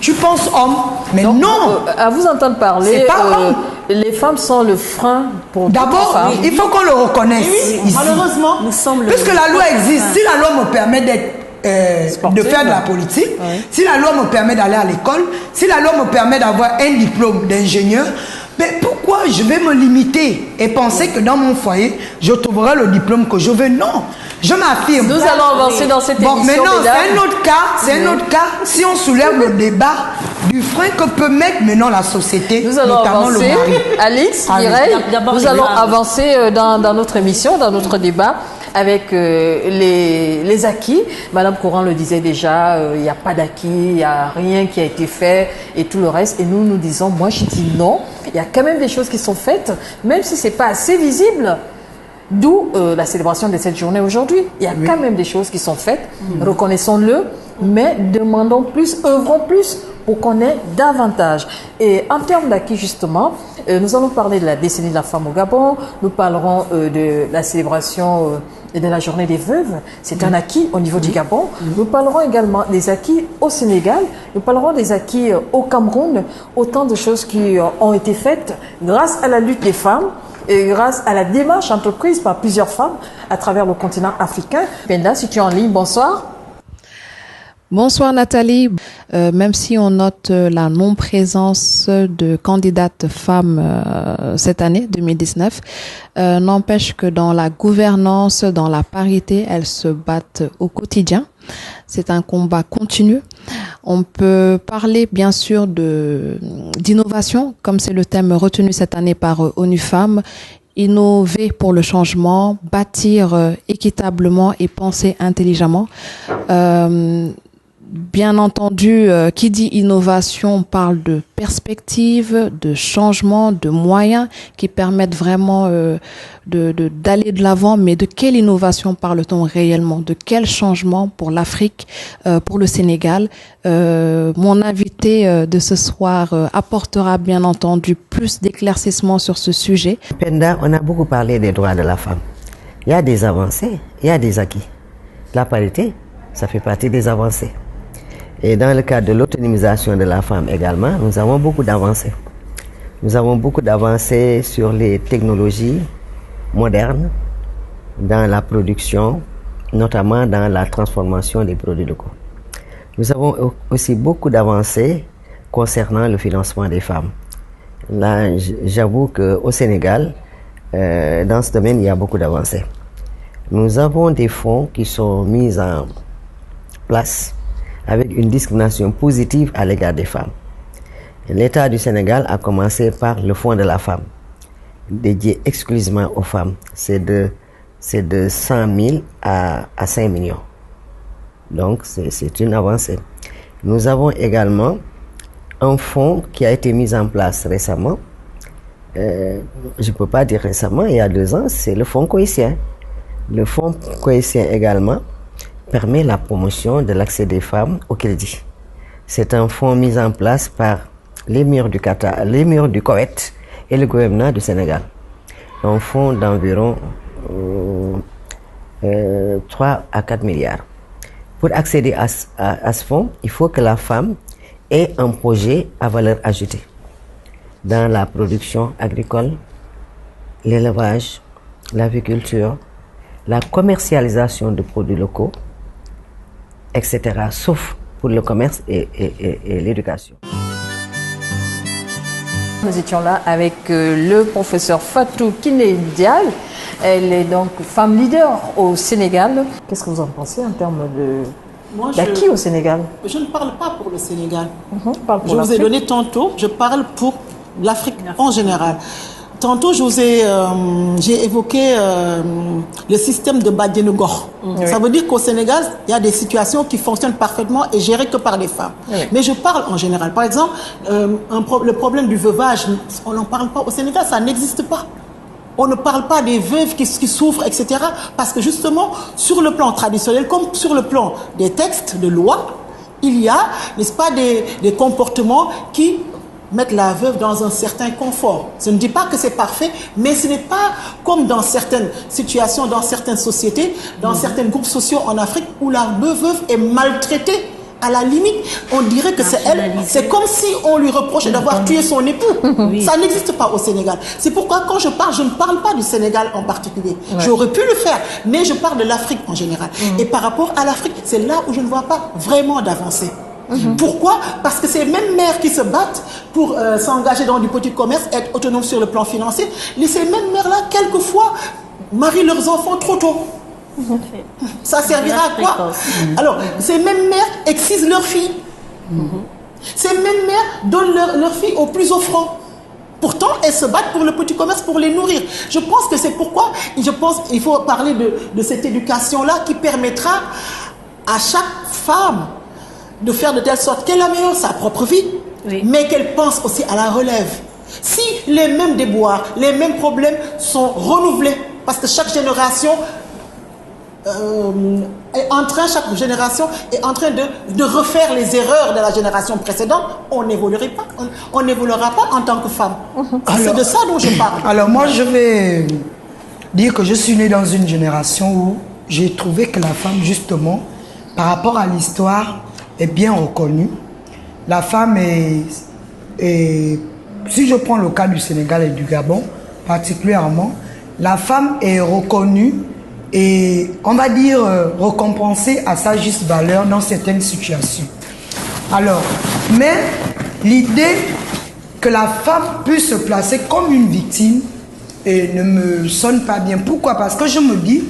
tu penses homme, mais Donc, non. à vous entendre parler, C'est pas homme. les femmes sont le frein pour D'abord, il faut qu'on le reconnaisse. Ici. Malheureusement, Nous sommes Puisque la loi existe, si la loi me permet de faire de la politique, si la loi me permet d'aller à l'école, si la loi me permet d'avoir un diplôme d'ingénieur, mais pourquoi je vais me limiter et penser que dans mon foyer, je trouverai le diplôme que je veux? Non, je m'affirme. Nous allons avancer dans cette émission. Maintenant, mesdames. c'est un autre cas. Si on soulève le débat du frein que peut mettre maintenant la société, Nous allons notamment avancer. le mari. Alix, Allez. Mireille, D'abord, nous les allons femmes. avancer dans notre émission, dans notre débat, avec les acquis. Madame Courant le disait déjà, il n'y a pas d'acquis, il n'y a rien qui a été fait et tout le reste. Et nous disons, moi je dis non, il y a quand même des choses qui sont faites, même si ce n'est pas assez visible. D'où la célébration de cette journée aujourd'hui. Il y a quand même des choses qui sont faites, reconnaissons-le, mais demandons plus, œuvrons plus pour qu'on ait davantage. Et en termes d'acquis, justement, nous allons parler de la décennie de la femme au Gabon, nous parlerons de la célébration de la journée des veuves, c'est un acquis au niveau du Gabon. Nous parlerons également des acquis au Sénégal, nous parlerons des acquis au Cameroun, autant de choses qui ont été faites grâce à la lutte des femmes, et grâce à la démarche entreprise par plusieurs femmes à travers le continent africain. Penda, si tu es en ligne, bonsoir. Bonsoir Nathalie. Même si on note la non-présence de candidates femmes cette année, 2019, n'empêche que dans la gouvernance, dans la parité, elles se battent au quotidien. C'est un combat continu. On peut parler bien sûr d'innovation, comme c'est le thème retenu cette année par ONU Femmes. Innover pour le changement, bâtir équitablement et penser intelligemment. Bien entendu, qui dit innovation parle de perspective, de changement, de moyens qui permettent vraiment d'aller de l'avant. Mais de quelle innovation parle-t-on réellement? De quel changement pour l'Afrique, pour le Sénégal? Mon invité de ce soir apportera bien entendu plus d'éclaircissements sur ce sujet. Penda, on a beaucoup parlé des droits de la femme. Il y a des avancées, il y a des acquis. La parité, ça fait partie des avancées. Et dans le cadre de l'autonomisation de la femme également, nous avons beaucoup d'avancées. Nous avons beaucoup d'avancées sur les technologies modernes, dans la production, notamment dans la transformation des produits locaux. Nous avons aussi beaucoup d'avancées concernant le financement des femmes. Là, j'avoue qu'au Sénégal, dans ce domaine, il y a beaucoup d'avancées. Nous avons des fonds qui sont mis en place avec une discrimination positive à l'égard des femmes. L'État du Sénégal a commencé par le Fonds de la femme, dédié exclusivement aux femmes. C'est de 100 000 à 5 millions. Donc, c'est une avancée. Nous avons également un fonds qui a été mis en place récemment. Je ne peux pas dire récemment, il y a 2 ans, c'est le fonds coïtien. Le fonds coïtien également permet la promotion de l'accès des femmes au crédit. C'est un fonds mis en place par l'émir du Qatar, l'émir du Koweït et le gouvernement du Sénégal. Un fonds d'environ 3 à 4 milliards. Pour accéder à ce fonds, il faut que la femme ait un projet à valeur ajoutée dans la production agricole, l'élevage, l'aviculture, la commercialisation de produits locaux, etc., sauf pour le commerce et l'éducation. Nous étions là avec le professeur Fatou Kiné Dial. Elle est donc femme leader au Sénégal. Qu'est-ce que vous en pensez en termes d'acquis au Sénégal. Je ne parle pas pour le Sénégal. Je vous ai donné tantôt, je parle pour l'Afrique en général. Tantôt, j'ai évoqué le système de Badienougor. Ça veut dire qu'au Sénégal, il y a des situations qui fonctionnent parfaitement et gérées que par les femmes. Mais je parle en général. Par exemple, le problème du veuvage, on n'en parle pas au Sénégal, ça n'existe pas. On ne parle pas des veuves qui souffrent, etc. Parce que justement, sur le plan traditionnel, comme sur le plan des textes de loi, il y a, n'est-ce pas, des comportements qui mettre la veuve dans un certain confort. Je ne dis pas que c'est parfait, mais ce n'est pas comme dans certaines situations, dans certaines sociétés, dans certains groupes sociaux en Afrique où la veuve est maltraitée. À la limite, on dirait que c'est elle. C'est comme si on lui reprochait d'avoir tué son époux. Ça n'existe pas au Sénégal. C'est pourquoi quand je parle, je ne parle pas du Sénégal en particulier. J'aurais pu le faire, mais je parle de l'Afrique en général. Et par rapport à l'Afrique, c'est là où je ne vois pas vraiment d'avancée. Pourquoi? Parce que ces mêmes mères qui se battent pour s'engager dans du petit commerce, être autonomes sur le plan financier, ces mêmes mères-là, quelquefois, marient leurs enfants trop tôt. Ça servira à quoi? Alors, ces mêmes mères excisent leurs filles. Ces mêmes mères donnent leurs filles aux plus offrants. Pourtant, elles se battent pour le petit commerce, pour les nourrir. Je pense que c'est pourquoi, il faut parler de cette éducation-là qui permettra à chaque femme de faire de telle sorte qu'elle améliore sa propre vie, mais qu'elle pense aussi à la relève. Si les mêmes déboires, les mêmes problèmes sont renouvelés, parce que chaque génération chaque génération est en train de refaire les erreurs de la génération précédente, on n'évoluera pas en tant que femme. C'est de ça dont je parle. Alors moi, je vais dire que je suis né dans une génération où j'ai trouvé que la femme, justement, par rapport à l'histoire, est bien reconnue. La femme est, si je prends le cas du Sénégal et du Gabon, particulièrement, la femme est reconnue et, on va dire, récompensée à sa juste valeur dans certaines situations. Alors, mais l'idée que la femme puisse se placer comme une victime ne me sonne pas bien. Pourquoi? Parce que je me dis,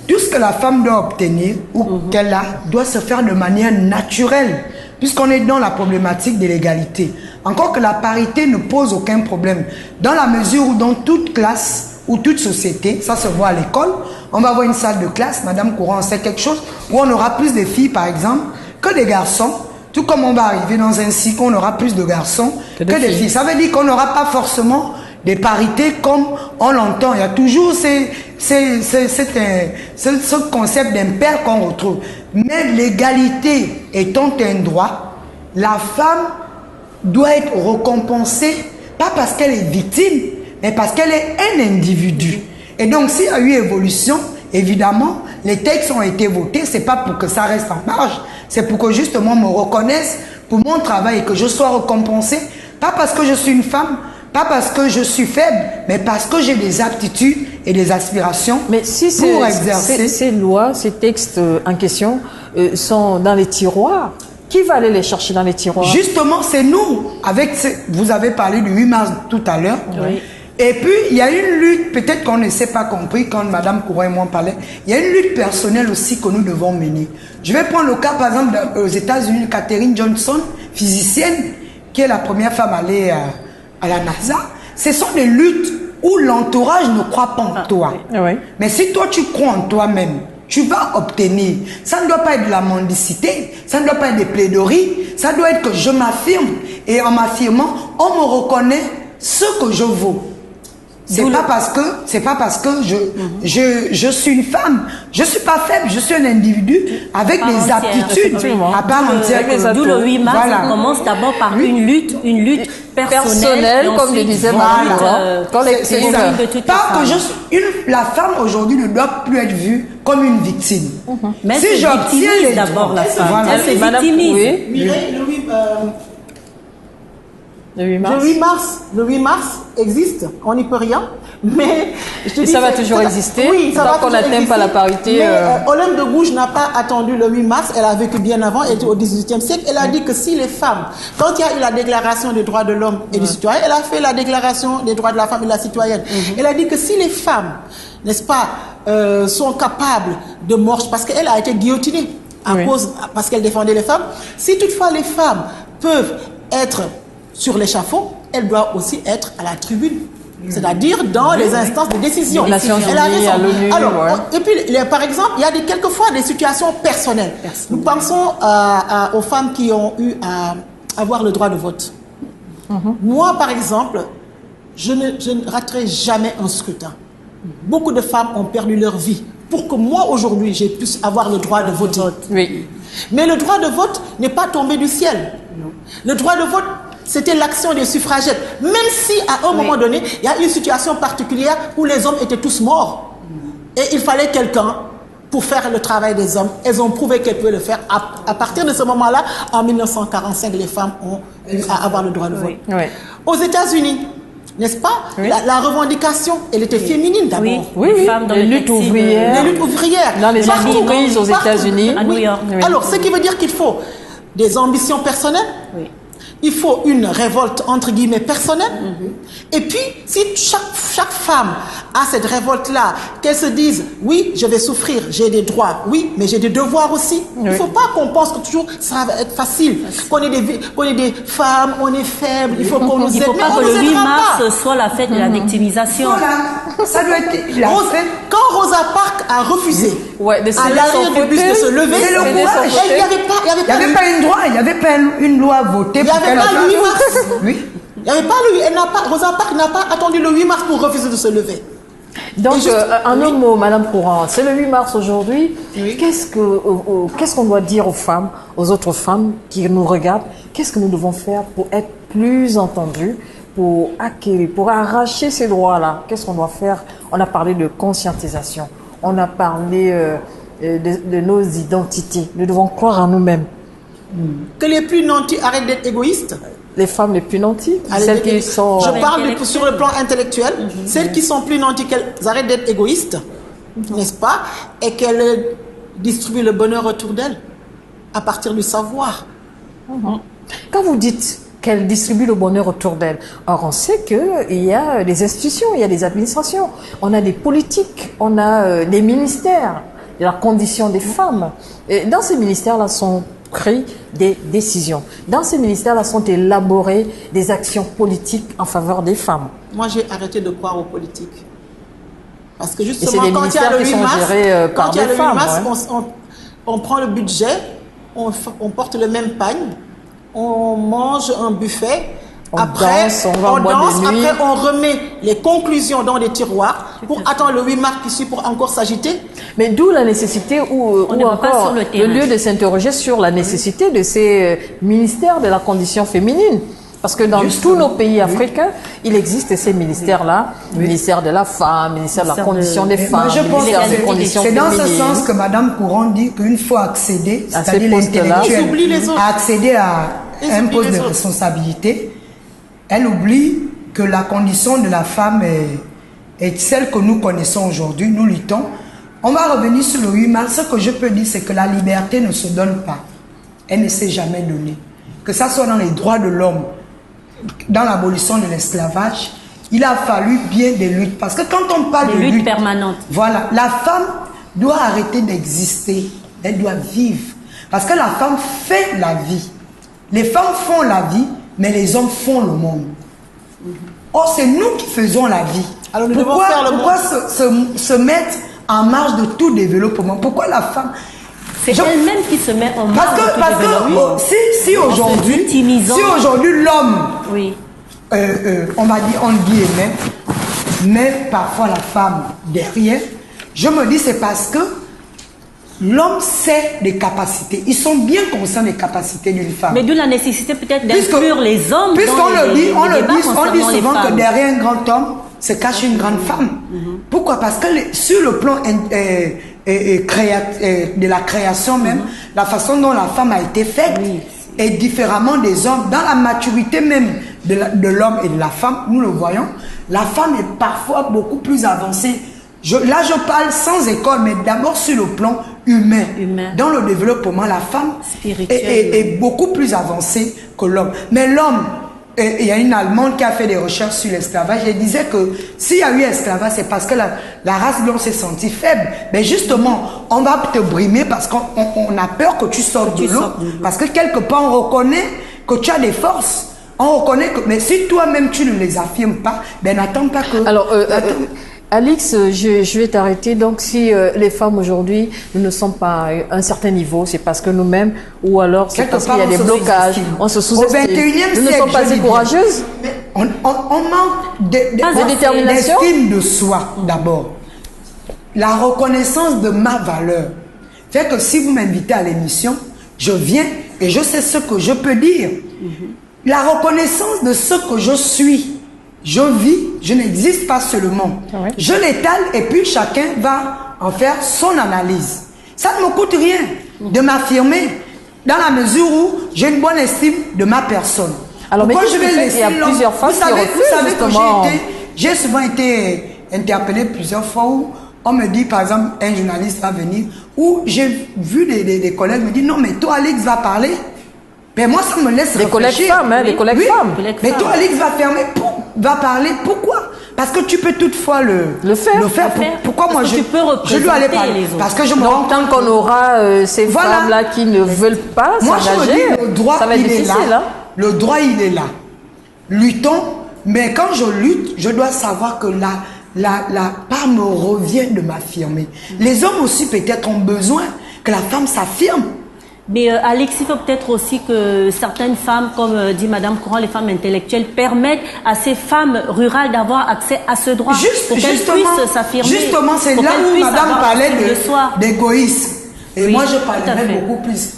tout ce que la femme doit obtenir ou qu'elle a doit se faire de manière naturelle, puisqu'on est dans la problématique de l'égalité. Encore que la parité ne pose aucun problème, dans la mesure où dans toute classe ou toute société, ça se voit à l'école, on va avoir une salle de classe, Madame Courant sait quelque chose, où on aura plus de filles par exemple que des garçons, tout comme on va arriver dans un cycle où on aura plus de garçons que des filles. Ça veut dire qu'on n'aura pas forcément des parités comme on l'entend. Il y a toujours ce concept d'impair qu'on retrouve. Mais l'égalité étant un droit, la femme doit être récompensée, pas parce qu'elle est victime, mais parce qu'elle est un individu. Et donc, s'il y a eu évolution, évidemment, les textes ont été votés, c'est pas pour que ça reste en marge, c'est pour que justement on me reconnaisse pour mon travail et que je sois récompensée, pas parce que je suis une femme, pas parce que je suis faible, mais parce que j'ai des aptitudes et des aspirations pour exercer. Ces lois, ces textes en question sont dans les tiroirs. Qui va aller les chercher dans les tiroirs? Justement, c'est nous. Vous avez parlé du 8 mars tout à l'heure. Oui. Et puis, il y a une lutte, peut-être qu'on ne s'est pas compris quand Mme Courant et moi parlaient, il y a une lutte personnelle aussi que nous devons mener. Je vais prendre le cas, par exemple, aux États-Unis, Katherine Johnson, physicienne, qui est la première femme allée à la NASA. Ce sont des luttes où l'entourage ne croit pas en toi. Oui. Mais si toi, tu crois en toi-même, tu vas obtenir. Ça ne doit pas être de la mendicité, ça ne doit pas être des plaidoiries, ça doit être que je m'affirme. Et en m'affirmant, on me reconnaît ce que je vaux. C'est pas parce que je suis une femme, je suis pas faible, je suis un individu avec des aptitudes à part entière. D'où le 8 mars, on commence d'abord par une lutte personnelle, comme le disait Marie, collective. La femme aujourd'hui ne doit plus être vue comme une victime. Mais si j'obtiens d'abord la femme, elle se victimise. Le 8 mars existe, on n'y peut rien, mais je te dis, ça va toujours exister, oui, tant qu'on n'atteint pas la parité. Mais Olympe de Gouges n'a pas attendu le 8 mars, elle a vécu bien avant, elle était au XVIIIe siècle, elle a dit que si les femmes, quand il y a eu la déclaration des droits de l'homme et du citoyen, elle a fait la déclaration des droits de la femme et de la citoyenne. Elle a dit que si les femmes, n'est-ce pas, sont capables de marcher, parce qu'elle a été guillotinée parce qu'elle défendait les femmes. Si toutefois les femmes peuvent être sur l'échafaud, elles doivent aussi être à la tribune. C'est-à-dire dans les instances de décision. Elle a raison. Alors, et puis, par exemple, il y a quelquefois des situations personnelles. Nous pensons aux femmes qui ont eu à avoir le droit de vote. Moi, par exemple, je ne raterai jamais un scrutin. Beaucoup de femmes ont perdu leur vie pour que moi, aujourd'hui, j'ai pu avoir le droit de voter. Oui. Mais le droit de vote n'est pas tombé du ciel. Non. Le droit de vote, c'était l'action des suffragettes. Même si, à un moment donné, il y a une situation particulière où les hommes étaient tous morts. Et il fallait quelqu'un pour faire le travail des hommes. Elles ont prouvé qu'elles pouvaient le faire. À partir de ce moment-là, en 1945, les femmes ont eu à avoir le droit de vote. Oui. Aux États-Unis, n'est-ce pas? La revendication, elle était féminine d'abord. Oui. Les luttes ouvrières. Les luttes ouvrières. Dans les entreprises aux États-Unis. À New York. Alors, ce qui veut dire qu'il faut des ambitions personnelles. Il faut une révolte, entre guillemets, personnelle. Et puis, si chaque femme a cette révolte-là, qu'elle se dise, oui, je vais souffrir, j'ai des droits, oui, mais j'ai des devoirs aussi. Il ne faut pas qu'on pense que toujours ça va être facile. Qu'on est des femmes, on est faibles, il faut qu'on nous aide. Il ne faut pas que le 8 mars soit la fête de la victimisation. Voilà, ça doit être la fête. Quand Rosa Parks a refusé à l'arrière du bus de se lever, il n'y avait pas une loi votée pour qu'elle fasse. Le 8 mars. Oui. Il n'y avait pas Rosa Parks n'a pas attendu le 8 mars pour refuser de se lever. Donc, en un mot, Madame Courant, c'est le 8 mars aujourd'hui. Qu'est-ce qu'on doit dire aux femmes, aux autres femmes qui nous regardent? Qu'est-ce que nous devons faire pour être plus entendues, pour acquérir, pour arracher ces droits-là? Qu'est-ce qu'on doit faire? On a parlé de conscientisation. On a parlé de nos identités. Nous devons croire en nous-mêmes. Que les plus nantis arrêtent d'être égoïstes. Les femmes les plus nantis, celles qui sont... Je parle sur le plan intellectuel. Celles qui sont plus nantis, qu'elles arrêtent d'être égoïstes, n'est-ce pas? Et qu'elles distribuent le bonheur autour d'elles, à partir du savoir. Quand vous dites qu'elles distribuent le bonheur autour d'elles, or on sait qu'il y a des institutions, il y a des administrations, on a des politiques, on a des ministères, la condition des femmes. Et dans ces ministères-là sont pris des décisions. Dans ces ministères-là sont élaborées des actions politiques en faveur des femmes. Moi, j'ai arrêté de croire aux politiques. Parce que justement, quand il y a le 8 mars, on prend le budget, on porte le même pagne, on mange un buffet, après on remet les conclusions dans des tiroirs pour attendre le 8 mars qui suit pour encore s'agiter. Mais d'où la nécessité ou encore le lieu de s'interroger sur la nécessité de ces ministères de la condition féminine. Parce que dans tous nos pays africains, il existe ces ministères-là, ministère de la femme, ministère de la condition des femmes, ministère des conditions féminines. C'est dans ce sens que Madame Courant dit qu'une fois accédé, c'est-à-dire l'intellectuel, à accéder à un poste de responsabilité, elle oublie que la condition de la femme est celle que nous connaissons aujourd'hui, nous luttons. On va revenir sur le 8 mars. Ce que je peux dire, c'est que la liberté ne se donne pas. Elle ne s'est jamais donnée. Que ça soit dans les droits de l'homme, dans l'abolition de l'esclavage, il a fallu bien des luttes. Parce que quand on parle de lutte permanente, voilà, la femme doit arrêter d'exister. Elle doit vivre. Parce que la femme fait la vie. Les femmes font la vie, mais les hommes font le monde. Or, c'est nous qui faisons la vie. Alors, pourquoi se mettre en marge de tout développement? Pourquoi la femme... C'est elle-même qui se met en marge de tout développement. Si aujourd'hui l'homme, on va dire en guillemets, met parfois la femme derrière, je me dis c'est parce que l'homme sait des capacités. Ils sont bien conscients des capacités d'une femme. Mais d'où la nécessité peut-être d'inclure les hommes. Puisqu'on le dit, on dit souvent que derrière un grand homme se cache une grande femme. Pourquoi? Parce que sur le plan de la création même, la façon dont la femme a été faite est différemment des hommes. Dans la maturité même de l'homme et de la femme, nous le voyons, la femme est parfois beaucoup plus avancée. Là, je parle sans école, mais d'abord sur le plan humain. Dans le développement, la femme est beaucoup plus avancée que l'homme. Mais l'homme, Et il y a une Allemande qui a fait des recherches sur l'esclavage. Elle disait que s'il y a eu esclavage, c'est parce que la race blanche s'est sentie faible. Mais justement, on va te brimer parce qu'on a peur que tu sortes de l'eau. Parce que quelque part, on reconnaît que tu as des forces. On reconnaît que... Mais si toi-même, tu ne les affirmes pas, ben n'attends pas que... Alors, Alix, je vais t'arrêter. Donc, si les femmes aujourd'hui ne sont pas à un certain niveau, c'est parce que nous-mêmes, ou alors c'est parce qu'il y a des blocages, on se sous-estime. Au 21e siècle, nous ne sommes pas assez courageuses. On manque de détermination, d'estime de soi, d'abord. La reconnaissance de ma valeur fait que si vous m'invitez à l'émission, je viens et je sais ce que je peux dire. La reconnaissance de ce que je suis. Je vis, je n'existe pas seulement. Ouais. Je l'étale et puis chacun va en faire son analyse. Ça ne me coûte rien de m'affirmer dans la mesure où j'ai une bonne estime de ma personne. Alors, pourquoi mais je vais laisser il y a plusieurs femmes qui refusent, justement. J'ai souvent été interpellé plusieurs fois où on me dit, par exemple, un journaliste va venir, où j'ai vu des collègues me dire, non mais toi Alix va parler. Mais moi ça me laisse réfléchir. Des collègues femmes, hein, des collègues femmes. Mais toi Alix va parler, pourquoi? Parce que tu peux toutefois le faire. Pourquoi moi je dois aller parler? Parce que je me rends tant qu'on aura ces femmes-là qui ne veulent pas s'engager, ça va être difficile. Hein? Le droit, il est là. Luttons, mais quand je lutte, je dois savoir que la part me revient de m'affirmer. Les hommes aussi peut-être ont besoin que la femme s'affirme. Mais Alex, il faut peut-être aussi que certaines femmes, comme dit Madame Courant, les femmes intellectuelles, permettent à ces femmes rurales d'avoir accès à ce droit pour qu'elles puissent s'affirmer. Justement, c'est là où Madame parlait d'égoïsme. Et oui, moi, je parlerais beaucoup plus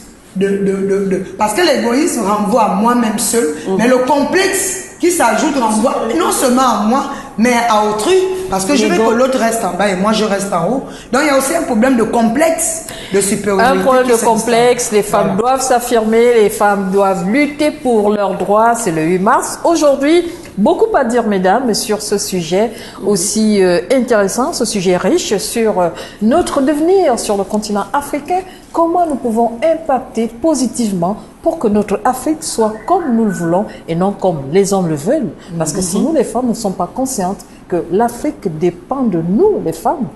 parce que l'égoïsme renvoie à moi-même seul, mais le complexe qui s'ajoute renvoie non seulement à moi, mais à autrui, parce que je veux que l'autre reste en bas et moi je reste en haut. Donc il y a aussi un problème de complexe, de supériorité. Un problème de complexe, les femmes doivent s'affirmer, les femmes doivent lutter pour leurs droits, c'est le 8 mars. Aujourd'hui, beaucoup à dire, mesdames, sur ce sujet aussi intéressant, ce sujet riche sur notre devenir sur le continent africain. Comment nous pouvons impacter positivement pour que notre Afrique soit comme nous le voulons et non comme les hommes le veulent. Parce que si nous, les femmes, ne sommes pas conscientes que l'Afrique dépend de nous, les femmes,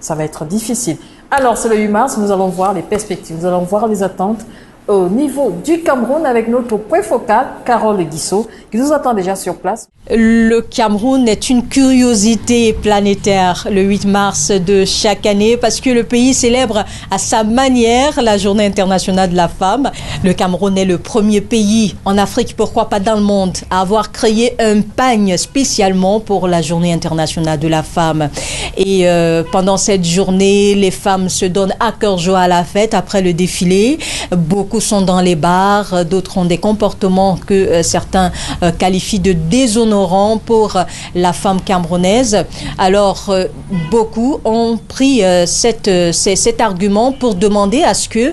ça va être difficile. Alors, c'est le 8 mars, nous allons voir les perspectives, nous allons voir les attentes au niveau du Cameroun avec notre point focal, Carole Guissot, qui nous attend déjà sur place. Le Cameroun est une curiosité planétaire le 8 mars de chaque année parce que le pays célèbre à sa manière la Journée internationale de la femme. Le Cameroun est le premier pays en Afrique, pourquoi pas dans le monde, à avoir créé un pagne spécialement pour la Journée internationale de la femme. Et pendant cette journée, les femmes se donnent à cœur joie à la fête après le défilé. Beaucoup sont dans les bars, d'autres ont des comportements que certains qualifient de déshonorants pour la femme camerounaise. Alors, beaucoup ont pris cet argument pour demander à ce que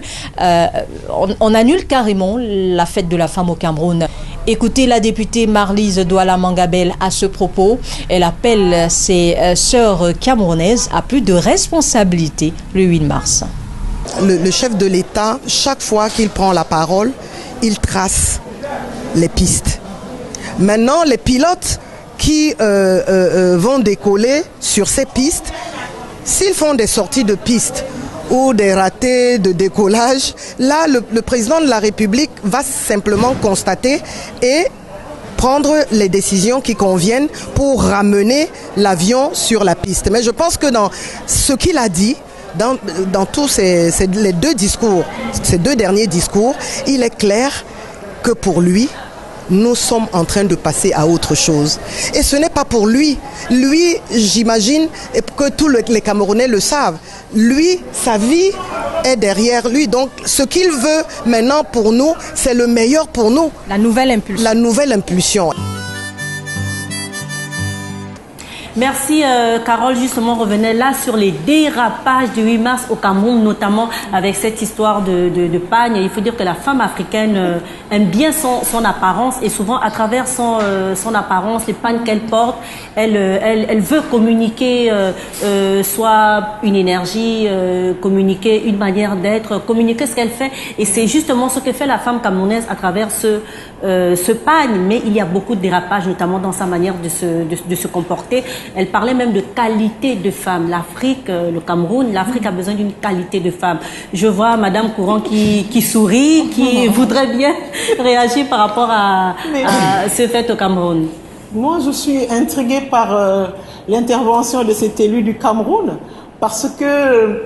on annule carrément la fête de la femme au Cameroun. Écoutez la députée Marlise Douala Mangabel à ce propos. Elle appelle ses sœurs camerounaises à plus de responsabilité le 8 mars. Le chef de l'État, chaque fois qu'il prend la parole, il trace les pistes. Maintenant, les pilotes qui vont décoller sur ces pistes, s'ils font des sorties de pistes ou des ratés de décollage, là, le président de la République va simplement constater et prendre les décisions qui conviennent pour ramener l'avion sur la piste. Mais je pense que dans ce qu'il a dit, dans tous les deux discours, ces deux derniers discours, il est clair que pour lui, nous sommes en train de passer à autre chose. Et ce n'est pas pour lui. Lui, j'imagine que tous les Camerounais le savent. Lui, sa vie est derrière lui. Donc, ce qu'il veut maintenant pour nous, c'est le meilleur pour nous. La nouvelle impulsion. La nouvelle impulsion. Merci Carole, justement, revenait là sur les dérapages du 8 mars au Cameroun, notamment avec cette histoire de pagne. Il faut dire que la femme africaine aime bien son apparence et souvent à travers son apparence, les pagnes qu'elle porte, elle veut communiquer soit une énergie, communiquer une manière d'être, communiquer ce qu'elle fait. Et c'est justement ce que fait la femme camerounaise à travers ce pagne. Mais il y a beaucoup de dérapages, notamment dans sa manière de se comporter. Elle parlait même de qualité de femme. L'Afrique, le Cameroun, l'Afrique a besoin d'une qualité de femme. Je vois Madame Courant qui sourit, qui voudrait bien réagir par rapport à ce fait au Cameroun. Moi, je suis intriguée par l'intervention de cet élu du Cameroun parce que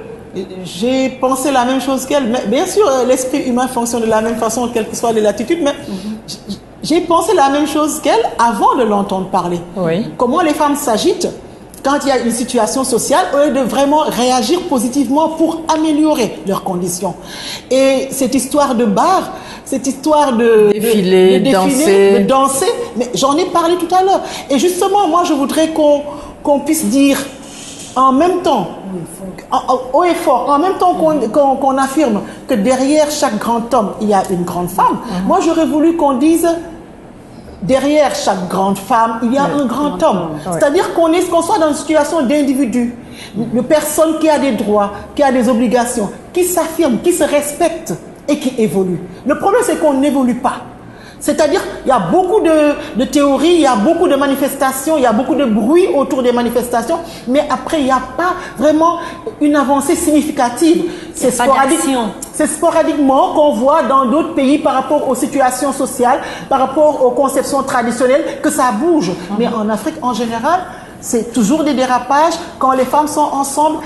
j'ai pensé la même chose qu'elle. Mais bien sûr, l'esprit humain fonctionne de la même façon, quelle que soit les latitudes, mais j'ai pensé la même chose qu'elle avant de l'entendre parler. Oui. Comment les femmes s'agitent quand il y a une situation sociale au lieu de vraiment réagir positivement pour améliorer leurs conditions. Et cette histoire de bar, cette histoire de défiler, de danser, mais j'en ai parlé tout à l'heure. Et justement, moi, je voudrais qu'on puisse dire en même temps, haut et fort, en même temps qu'on affirme que derrière chaque grand homme, il y a une grande femme. Moi, j'aurais voulu qu'on dise derrière chaque grande femme, il y a un grand homme. C'est-à-dire qu'on soit dans une situation d'individu, de personne qui a des droits, qui a des obligations, qui s'affirme, qui se respecte et qui évolue. Le problème, c'est qu'on n'évolue pas. C'est-à-dire, il y a beaucoup de théories, il y a beaucoup de manifestations, il y a beaucoup de bruit autour des manifestations, mais après, il n'y a pas vraiment une avancée significative. C'est sporadiquement qu'on voit dans d'autres pays par rapport aux situations sociales, par rapport aux conceptions traditionnelles, que ça bouge. Mais en Afrique, en général, c'est toujours des dérapages quand les femmes sont ensemble.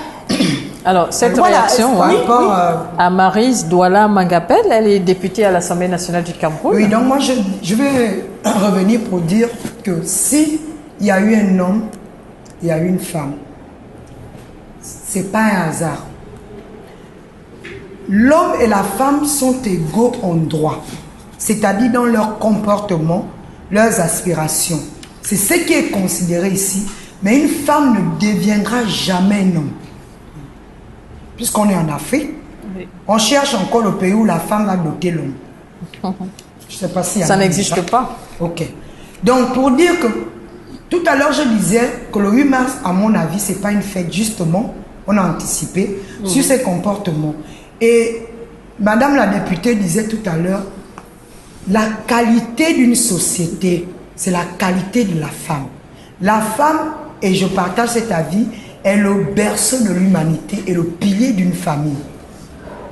Alors, cette réaction à Maryse Douala Mangapel, elle est députée à l'Assemblée nationale du Cameroun. Oui, donc moi, je vais revenir pour dire que si il y a eu un homme, il y a eu une femme, c'est pas un hasard. L'homme et la femme sont égaux en droit, c'est-à-dire dans leur comportement, leurs aspirations. C'est ce qui est considéré ici, mais une femme ne deviendra jamais un homme. Puisqu'on est en Afrique, on cherche encore le pays où la femme va doter l'homme. Je ne sais pas si ça n'existe pas. Ok. Donc, pour dire que tout à l'heure, je disais que le 8 mars, à mon avis, ce n'est pas une fête. Justement, on a anticipé sur ces comportements. Et Madame la députée disait tout à l'heure, la qualité d'une société, c'est la qualité de la femme. La femme, et je partage cet avis, est le berceau de l'humanité et le pilier d'une famille.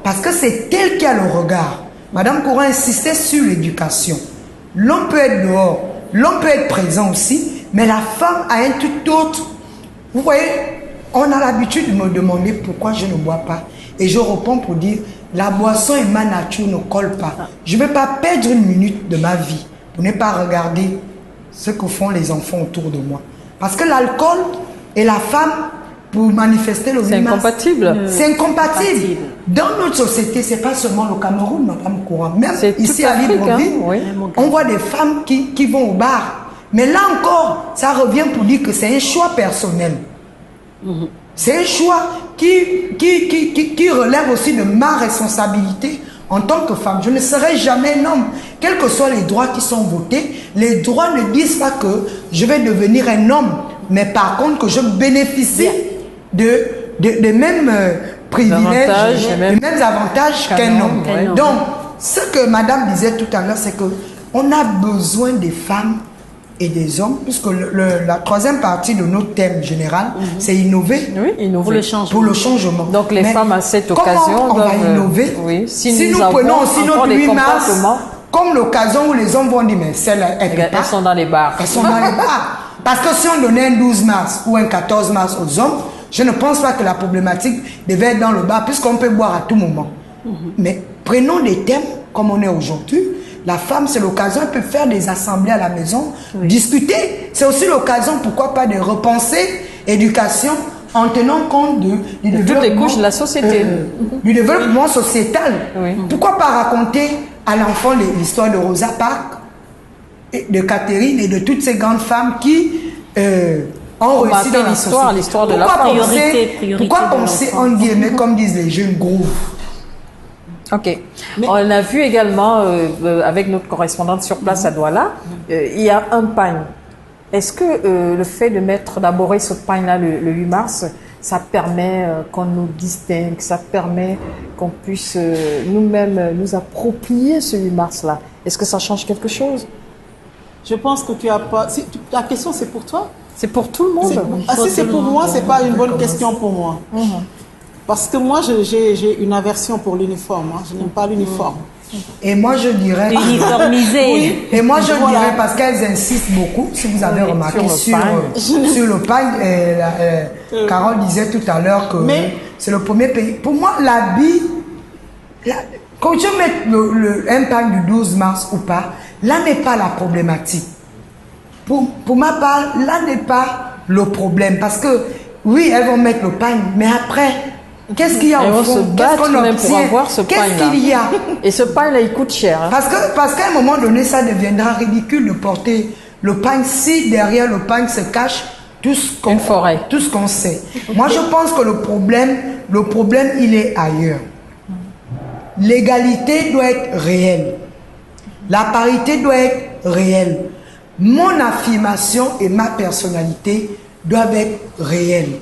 Parce que c'est elle qui a le regard. Madame Courant insistait sur l'éducation. L'homme peut être dehors, l'homme peut être présent aussi, mais la femme a un tout autre. Vous voyez, on a l'habitude de me demander pourquoi je ne bois pas. Et je réponds pour dire, la boisson et ma nature ne collent pas. Je ne vais pas perdre une minute de ma vie pour ne pas regarder ce que font les enfants autour de moi. Parce que l'alcool et la femme, pour manifester le 8 mars, c'est incompatible. C'est incompatible. Dans notre société, ce n'est pas seulement le Cameroun, Madame Courant. Même ici à Libreville, on voit des femmes qui vont au bar. Mais là encore, ça revient pour dire que c'est un choix personnel. C'est un choix qui relève aussi de ma responsabilité en tant que femme. Je ne serai jamais un homme. Quels que soient les droits qui sont votés, les droits ne disent pas que je vais devenir un homme, mais par contre que je bénéficie des mêmes privilèges, des mêmes avantages qu'un homme. Donc, ce que Madame disait tout à l'heure, c'est qu'on a besoin des femmes et des hommes, puisque la troisième partie de notre thème général, c'est innover, pour le changement. Donc les femmes à cette occasion on va innover. Si nous prenons aussi notre 8 mars comme l'occasion où les hommes vont dire, mais elles sont dans les bars. Elles sont dans les bars. Parce que si on donnait un 12 mars ou un 14 mars aux hommes, je ne pense pas que la problématique devait être dans le bar, puisqu'on peut boire à tout moment. Mais prenons des thèmes comme on est aujourd'hui. La femme, c'est l'occasion, elle peut faire des assemblées à la maison, discuter. C'est aussi l'occasion, pourquoi pas, de repenser éducation en tenant compte de toutes les couches de la société. Du développement sociétal. Pourquoi pas raconter à l'enfant l'histoire de Rosa Parks, de Catherine et de toutes ces grandes femmes qui ont réussi dans l'histoire de la femme. Pourquoi penser en guillemets, comme disent les jeunes, groove? Ok. On a vu également, avec notre correspondante sur place à Douala, il y a un pagne. Est-ce que le fait de d'élaborer ce pagne-là le 8 mars, ça permet qu'on nous distingue, ça permet qu'on puisse nous-mêmes nous approprier ce 8 mars-là? Est-ce que ça change quelque chose? Je pense que tu as pas... la question, c'est pour toi? C'est pour tout le monde. Si c'est pour moi, c'est pas une bonne question pour moi. Parce que moi, j'ai une aversion pour l'uniforme. Hein. Je n'aime pas l'uniforme. Et moi, je dirais... Uniformisé. Oui. Et moi, je dirais, parce qu'elles insistent beaucoup, si vous avez remarqué, sur le pagne, Carole disait tout à l'heure que c'est le premier pays. Pour moi, l'habit... Quand je mets un pagne du 12 mars ou pas, là n'est pas la problématique. Pour ma part, là n'est pas le problème. Parce que, oui, elles vont mettre le pagne, mais après... Qu'est-ce qu'il y a au fond? Qu'est-ce qu'on obtient pour avoir ce pagne-là? Qu'est-ce qu'il y a? Et ce pagne-là, il coûte cher. Hein? Parce qu'à un moment donné, ça deviendra ridicule de porter le pagne si derrière le pagne se cache tout ce qu'on sait. Moi, je pense que le problème, il est ailleurs. L'égalité doit être réelle. La parité doit être réelle. Mon affirmation et ma personnalité doivent être réelles.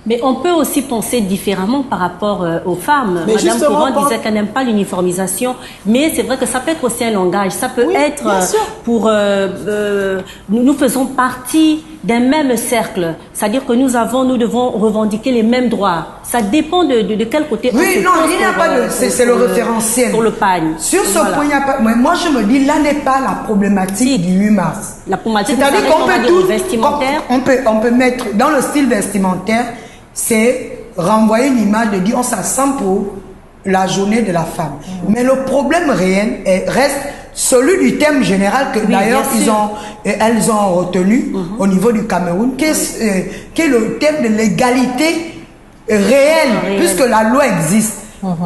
Mais on peut aussi penser différemment par rapport aux femmes. Mais Madame Courant disait qu'elle n'aime pas l'uniformisation, mais c'est vrai que ça peut être aussi un langage. Ça peut être pour... nous faisons partie d'un même cercle. C'est-à-dire que nous devons revendiquer les mêmes droits. Ça dépend de quel côté on se il n'y a pas de... C'est le référentiel. Pour le pagne. Sur ce point, il n'y a pas... Mais moi, je me dis, là n'est pas la problématique du 8 mars. La problématique, c'est-à-dire qu'on peut tout... vestimentaire. On peut mettre dans le style vestimentaire, c'est renvoyer une image de dire on s'assemble pour la journée de la femme. Mais le problème réel reste celui du thème général que d'ailleurs elles ont retenu au niveau du Cameroun, qui est le thème de l'égalité réelle, puisque la loi existe.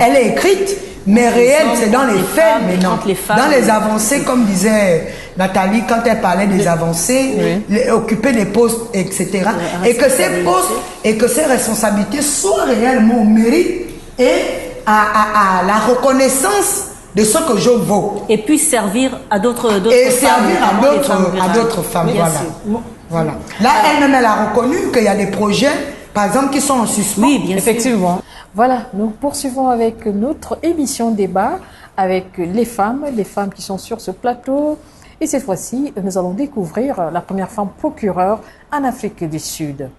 Elle est écrite, mais réelle, c'est dans les faits, mais non. Dans les avancées, comme disait Nathalie, quand elle parlait des avancées, occuper des postes, etc. Et que ces postes et que ces responsabilités soient réellement au mérite et à la reconnaissance de ce que je vaux. Et puisse servir à d'autres femmes. Et servir à d'autres femmes, voilà. Là, elle-même, elle a reconnu qu'il y a des projets, par exemple, qui sont en suspens. Oui, bien effectivement. Voilà, nous poursuivons avec notre émission débat avec les femmes qui sont sur ce plateau. Et cette fois-ci, nous allons découvrir la première femme procureure en Afrique du Sud.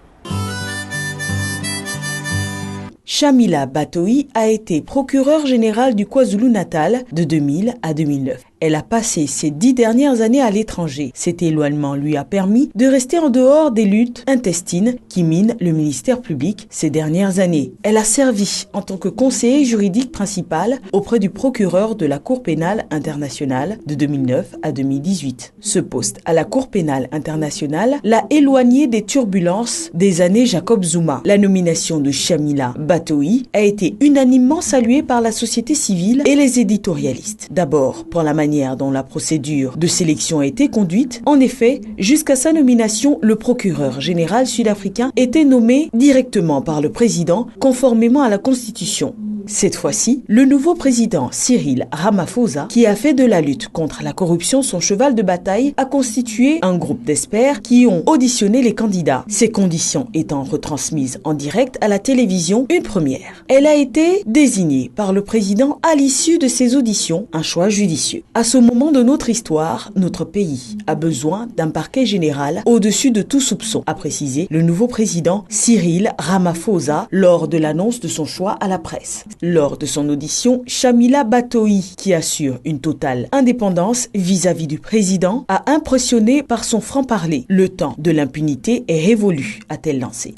Chamila Batoyi a été procureure générale du KwaZulu-Natal de 2000 à 2009. Elle a passé ces 10 dernières années à l'étranger. Cet éloignement lui a permis de rester en dehors des luttes intestines qui minent le ministère public ces dernières années. Elle a servi en tant que conseiller juridique principal auprès du procureur de la Cour pénale internationale de 2009 à 2018. Ce poste à la Cour pénale internationale l'a éloignée des turbulences des années Jacob Zuma. La nomination de Chamila Batoyi a été unanimement saluée par la société civile et les éditorialistes. D'abord, pour la manière dont la procédure de sélection a été conduite. En effet, jusqu'à sa nomination, le procureur général sud-africain était nommé directement par le président, conformément à la Constitution. Cette fois-ci, le nouveau président Cyril Ramaphosa, qui a fait de la lutte contre la corruption son cheval de bataille, a constitué un groupe d'experts qui ont auditionné les candidats. Ces conditions étant retransmises en direct à la télévision, une première. Elle a été désignée par le président à l'issue de ces auditions, un choix judicieux. À ce moment de notre histoire, notre pays a besoin d'un parquet général au-dessus de tout soupçon, a précisé le nouveau président Cyril Ramaphosa lors de l'annonce de son choix à la presse. Lors de son audition, Chamila Batoyi, qui assure une totale indépendance vis-à-vis du président, a impressionné par son franc-parler. Le temps de l'impunité est révolu, a-t-elle lancé.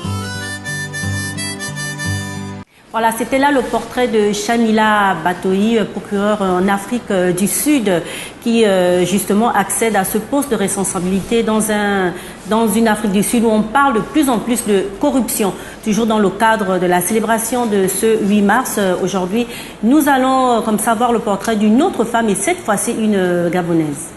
Voilà, c'était là le portrait de Chamila Batoyi, procureure en Afrique du Sud, qui justement accède à ce poste de responsabilité dans une Afrique du Sud où on parle de plus en plus de corruption. Toujours dans le cadre de la célébration de ce 8 mars, aujourd'hui, nous allons comme ça voir le portrait d'une autre femme et cette fois-ci une Gabonaise.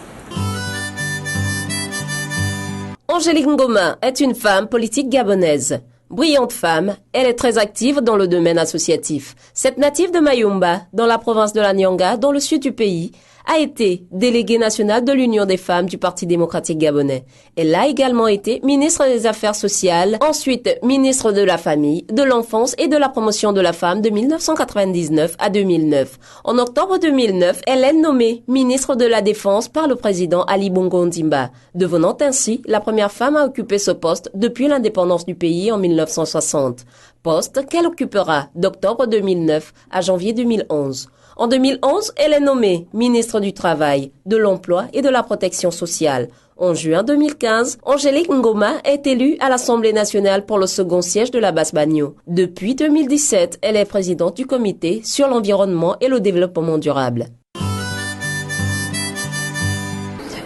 Angélique Ngoma est une femme politique gabonaise. Brillante femme, elle est très active dans le domaine associatif. Cette native de Mayumba, dans la province de la Nyanga, dans le sud du pays, a été déléguée nationale de l'Union des femmes du Parti démocratique gabonais. Elle a également été ministre des Affaires sociales, ensuite ministre de la Famille, de l'Enfance et de la Promotion de la Femme de 1999 à 2009. En octobre 2009, elle est nommée ministre de la Défense par le président Ali Bongo Ondimba, devenant ainsi la première femme à occuper ce poste depuis l'indépendance du pays en 1960. Poste qu'elle occupera d'octobre 2009 à janvier 2011. En 2011, elle est nommée ministre du Travail, de l'Emploi et de la Protection sociale. En juin 2015, Angélique Ngoma est élue à l'Assemblée nationale pour le second siège de la Basse-Bagno. Depuis 2017, elle est présidente du comité sur l'environnement et le développement durable.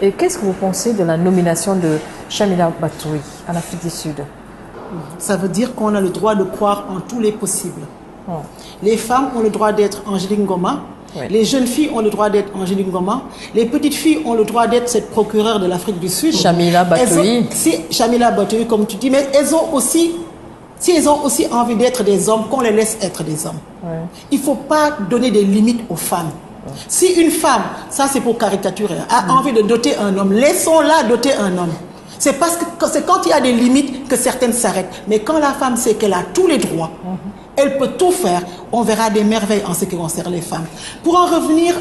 Et qu'est-ce que vous pensez de la nomination de Chamila Batoui en Afrique du Sud? Ça veut dire qu'on a le droit de croire en tous les possibles. Les femmes ont le droit d'être Angélique Ngoma. Oui. Les jeunes filles ont le droit d'être Angélique Ngoma. Les petites filles ont le droit d'être cette procureure de l'Afrique du Sud. Chamila Batoui. Chamila Batoui, comme tu dis, mais elles ont aussi, si elles ont aussi envie d'être des hommes, qu'on les laisse être des hommes. Ouais. Il ne faut pas donner des limites aux femmes. Ouais. Si une femme, ça c'est pour caricaturer, a envie de doter un homme, laissons-la doter un homme. C'est parce que c'est quand il y a des limites que certaines s'arrêtent. Mais quand la femme sait qu'elle a tous les droits, elle peut tout faire, on verra des merveilles en ce qui concerne les femmes. Pour en revenir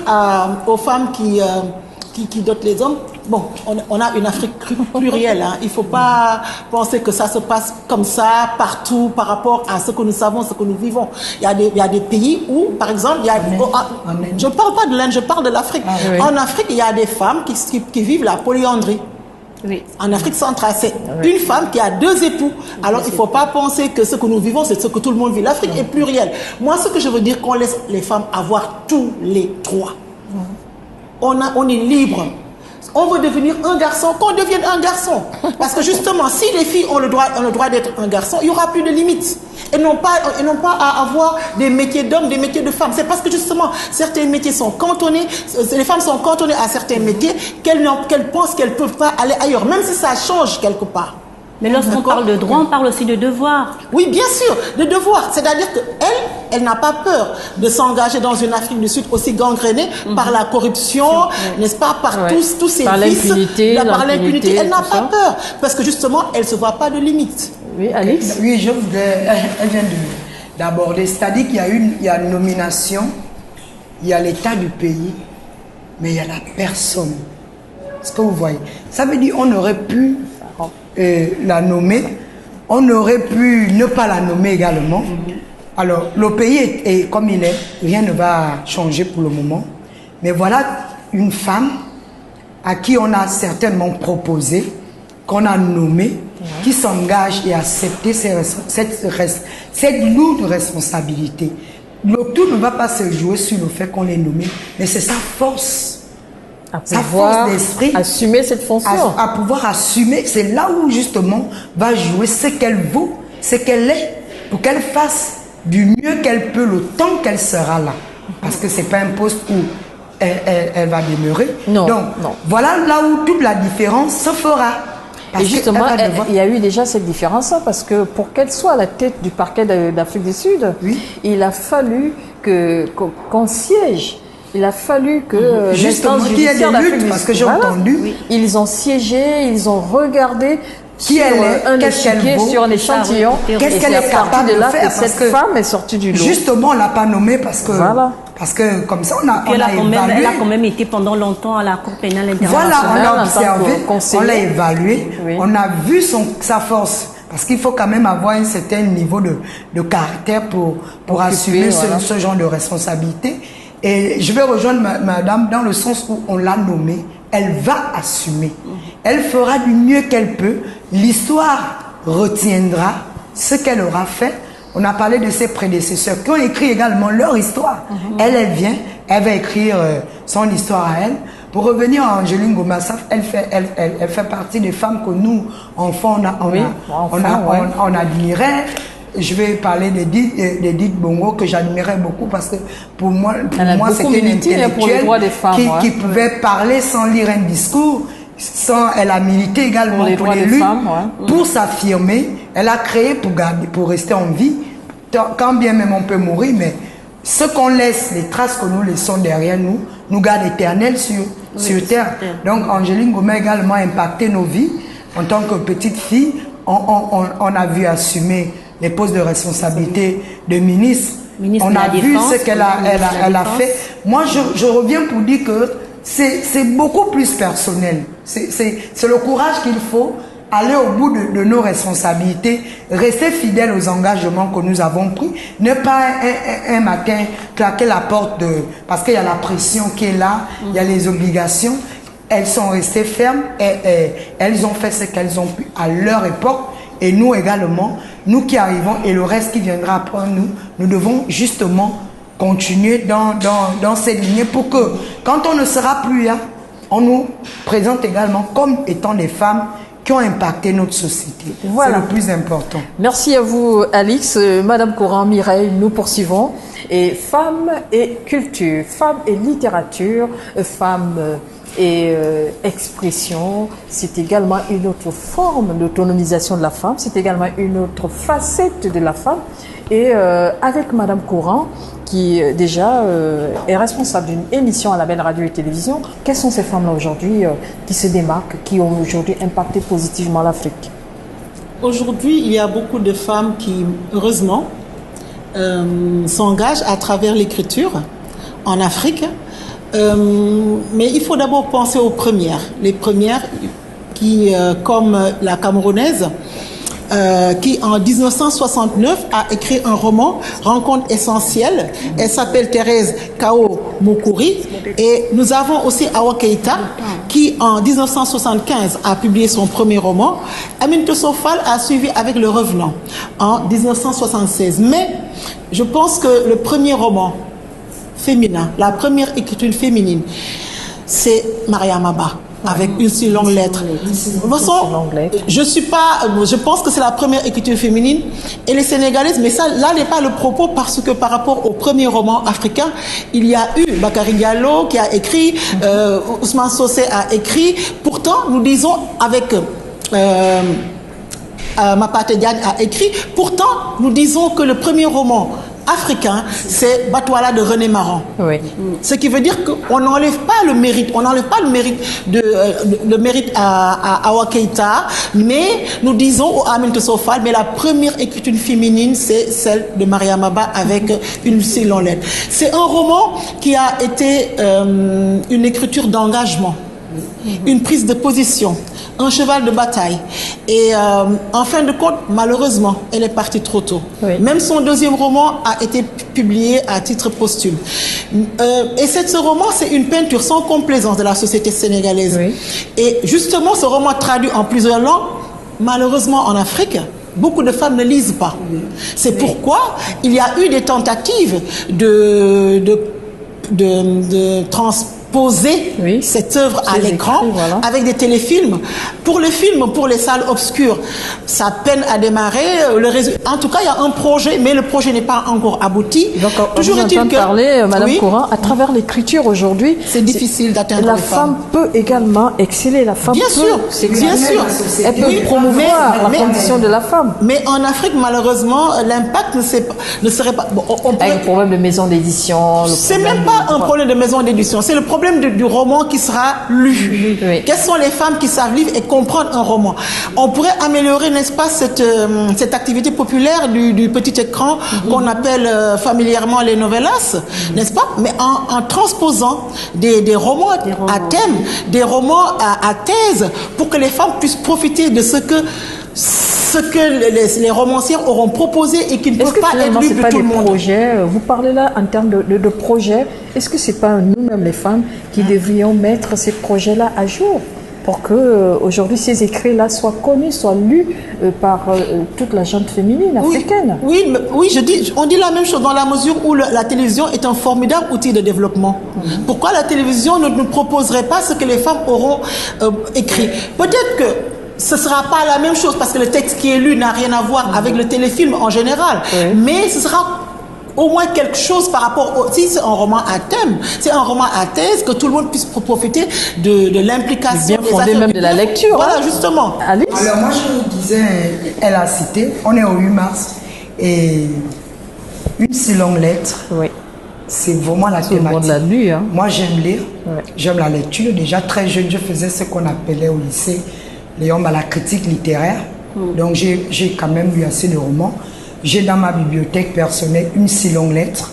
aux femmes qui dotent les hommes, bon, on a une Afrique plurielle. Hein. Il ne faut pas penser que ça se passe comme ça, partout, par rapport à ce que nous savons, ce que nous vivons. Il y a des pays où, par exemple, je ne parle pas de l'Inde, je parle de l'Afrique. Oui. En Afrique, il y a des femmes qui vivent la polyandrie. Oui. En Afrique centrale, c'est une femme qui a 2 époux. Alors, il ne faut pas penser que ce que nous vivons, c'est ce que tout le monde vit. L'Afrique est plurielle. Moi, ce que je veux dire, qu'on laisse les femmes avoir tous les droits. On est libre. On veut devenir un garçon, qu'on devienne un garçon. Parce que justement, si les filles ont le droit d'être un garçon, il n'y aura plus de limites. Et non pas à avoir des métiers d'hommes, des métiers de femmes. C'est parce que justement, certains métiers sont cantonnés, les femmes sont cantonnées à certains métiers qu'elles pensent qu'elles ne peuvent pas aller ailleurs, même si ça change quelque part. Mais lorsqu'on parle de droit, on parle aussi de devoir. Oui, bien sûr, de devoir. C'est-à-dire qu'elle n'a pas peur de s'engager dans une Afrique du Sud aussi gangrénée par la corruption, n'est-ce pas, par tous ces par vices, par l'impunité. Elle n'a pas peur, parce que justement, elle ne se voit pas de limite. Oui, Alex? Oui, elle vient d'aborder. C'est-à-dire qu'il y a une nomination, il y a l'état du pays, mais il y a la personne. Ce que vous voyez. Ça veut dire qu'on aurait pu la nommer, on aurait pu ne pas la nommer également. Alors, le pays est comme il est, rien ne va changer pour le moment. Mais voilà une femme à qui on a certainement proposé, qu'on a nommée, qui s'engage et accepte cette lourde responsabilité. Le tout ne va pas se jouer sur le fait qu'on l'ait nommée, mais c'est sa force. Sa force d'esprit, assumer cette fonction. À pouvoir assumer, c'est là où justement va jouer ce qu'elle vaut, ce qu'elle est, pour qu'elle fasse du mieux qu'elle peut le temps qu'elle sera là. Parce que ce n'est pas un poste où elle va demeurer. Non, donc, non. Voilà là où toute la différence se fera. Et justement, il y a eu déjà cette différence parce que pour qu'elle soit à la tête du parquet d'Afrique du Sud, il a fallu qu'on siège. Il a fallu que l'instance judiciaire d'Afrique du Sud, parce que j'ai entendu, ils ont siégé, ils ont regardé qui elle est, qu'est-ce qu'elle vaut, sur un échantillon, qu'est-ce qu'elle est capable de faire, et cette femme est sortie du lot. Justement, on l'a pas nommée parce que comme ça, on a évalué. Elle a quand même été pendant longtemps à la Cour pénale internationale. Voilà, on a observé, on l'a évaluée, on a vu sa force. Parce qu'il faut quand même avoir un certain niveau de caractère pour assumer ce genre de responsabilité. Et je vais rejoindre madame dans le sens où on l'a nommée. Elle va assumer. Elle fera du mieux qu'elle peut. L'histoire retiendra ce qu'elle aura fait. On a parlé de ses prédécesseurs qui ont écrit également leur histoire. Elle vient, elle va écrire son histoire à elle. Pour revenir à Angélique Ngoma, elle fait partie des femmes que nous, enfants, on admirait. Je vais parler d'Edith Bongo, que j'admirais beaucoup parce que pour moi c'était une intellectuelle qui pouvait parler sans lire un discours. Elle a milité également pour les luttes, pour s'affirmer. Elle a créé pour rester en vie. Quand bien même on peut mourir, mais ce qu'on laisse, les traces que nous laissons derrière nous, nous gardent éternels sur terre. Donc Angéline Gomez a également impacté nos vies. En tant que petite fille, on a vu assumer les postes de responsabilité de ministre. On a vu ce qu'elle a fait. Moi, je reviens pour dire que c'est beaucoup plus personnel. C'est le courage qu'il faut, aller au bout de nos responsabilités, rester fidèle aux engagements que nous avons pris, ne pas un matin claquer la porte parce qu'il y a la pression qui est là, il y a les obligations. Elles sont restées fermes et elles ont fait ce qu'elles ont pu à leur époque. Et nous également, nous qui arrivons et le reste qui viendra après nous devons justement continuer dans cette lignée pour que quand on ne sera plus là, on nous présente également comme étant des femmes qui ont impacté notre société. Voilà. C'est le plus important. Merci à vous, Alix. Madame Courant, Mireille, nous poursuivons. Et femmes et culture, femmes et littérature, femmes et expression, c'est également une autre forme d'autonomisation de la femme, c'est également une autre facette de la femme. Et avec Madame Courant, qui déjà est responsable d'une émission à la Belle Radio et Télévision, quelles sont ces femmes-là aujourd'hui qui se démarquent, qui ont aujourd'hui impacté positivement l'Afrique? Aujourd'hui, il y a beaucoup de femmes qui, heureusement, s'engagent à travers l'écriture en Afrique. Mais il faut d'abord penser aux premières. Les premières qui, comme la Camerounaise, qui en 1969 a écrit un roman, Rencontre essentielle. Elle s'appelle Thérèse Kao Moukouri. Et nous avons aussi Awa Keïta, qui en 1975 a publié son premier roman. Aminata Sow Fall a suivi avec Le Revenant en 1976. Mais je pense que le premier roman féminin, la première écriture féminine, c'est Mariama Ba, avec une si longue lettre. Je pense que c'est la première écriture féminine et les Sénégalaises, mais ça, là n'est pas le propos parce que par rapport au premier roman africain, il y a eu Bakary Diallo qui a écrit, Ousmane Sosé a écrit. Pourtant, nous disons avec Mapate Diagne a écrit. Pourtant, nous disons que le premier roman africain, c'est Batouala de René Maran. Oui. Ce qui veut dire qu'on n'enlève pas le mérite, le mérite à Awa Keïta, mais nous disons au Aminata Sow Fall, mais la première écriture féminine, c'est celle de Mariama Ba avec une si longue lettre. C'est un roman qui a été une écriture d'engagement, une prise de position, un cheval de bataille. Et en fin de compte, malheureusement, elle est partie trop tôt. Oui. Même son deuxième roman a été publié à titre posthume. Et ce roman, c'est une peinture sans complaisance de la société sénégalaise. Oui. Et justement, ce roman traduit en plusieurs langues, malheureusement en Afrique, beaucoup de femmes ne lisent pas. C'est pourquoi il y a eu des tentatives de transposer cette œuvre à l'écran avec des téléfilms. Pour le film, pour les salles obscures, ça peine à démarrer. En tout cas, il y a un projet, mais le projet n'est pas encore abouti. Donc, toujours est-il que parler, Madame Courant, à travers l'écriture aujourd'hui, c'est difficile d'atteindre la femme peut également exceller. La femme peut bien sûr, elle peut promouvoir la condition de la femme. Mais en Afrique, malheureusement, l'impact ne serait pas. Bon, avec le problème de maison d'édition. C'est même pas un problème de maison d'édition, c'est le problème du roman qui sera lu. Oui. Quelles sont les femmes qui savent lire et comprendre un roman? On pourrait améliorer, n'est-ce pas, cette activité populaire du petit écran qu'on appelle familièrement les novellas, n'est-ce pas? Mais en transposant des romans à thème, des romans à thèse, pour que les femmes puissent profiter de ce que les romancières auront proposé et qui ne peuvent pas être lus de tout le monde. Vous parlez là en termes de projets. Est-ce que ce n'est pas nous-mêmes les femmes qui devrions mettre ces projets-là à jour pour que aujourd'hui ces écrits-là soient connus, soient lus par toute la gente féminine africaine? Oui, on dit la même chose dans la mesure où la télévision est un formidable outil de développement. Pourquoi la télévision ne nous proposerait pas ce que les femmes auront écrit? Peut-être que ce ne sera pas la même chose parce que le texte qui est lu n'a rien à voir avec le téléfilm en général. Oui. Mais ce sera au moins quelque chose par rapport au... Si c'est un roman à thème, c'est un roman à thèse, que tout le monde puisse profiter de l'implication. Bien fondé même de la lecture. Voilà, hein. justement. Alice? Alors moi je disais, elle a cité, on est au 8 mars, et une si longue lettre, Oui. c'est vraiment la Tout le monde thématique. l'a lu. Hein. Moi j'aime lire, Ouais. j'aime la lecture. Déjà très jeune, je faisais ce qu'on appelait au lycée, la critique littéraire. Donc j'ai quand même lu assez de romans. J'ai dans ma bibliothèque personnelle une si longue lettre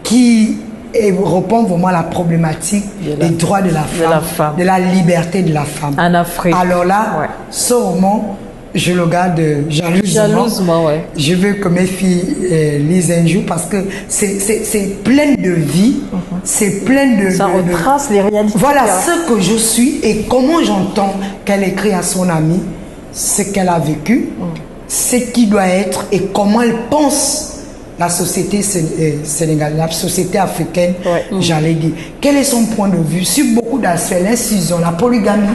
qui répond vraiment à la problématique des droits de la femme, de la liberté de la femme. En Afrique. Alors là, ce roman, je le garde jalousement. Ouais. Je veux que mes filles lisent un jour parce que c'est plein de vie, c'est plein de... Ça retrace les réalités. Voilà ce que je suis et comment j'entends qu'elle écrit à son ami ce qu'elle a vécu, ce qui doit être et comment elle pense la société sénégalaise, la société africaine, j'allais dire. Quel est son point de vue sur beaucoup d'aspects, l'incision, la polygamie,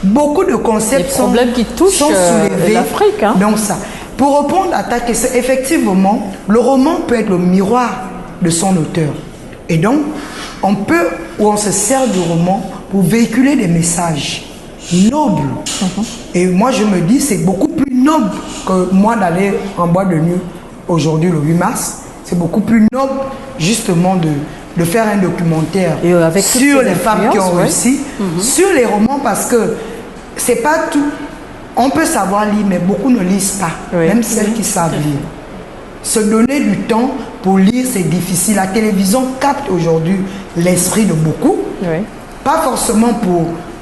beaucoup de concepts les problèmes qui touchent l'Afrique. Hein. Donc ça. Pour répondre à ta question, effectivement, le roman peut être le miroir de son auteur. Et donc, on se sert du roman pour véhiculer des messages nobles. Et moi, je me dis, c'est beaucoup plus noble que moi d'aller en boîte de nuit aujourd'hui, le 8 mars. C'est beaucoup plus noble, justement, de faire un documentaire avec sur les femmes qui ont réussi, sur les romans, parce que c'est pas tout. On peut savoir lire, mais beaucoup ne lisent pas, même celles qui savent lire. Se donner du temps pour lire, c'est difficile. La télévision capte aujourd'hui l'esprit de beaucoup, pas forcément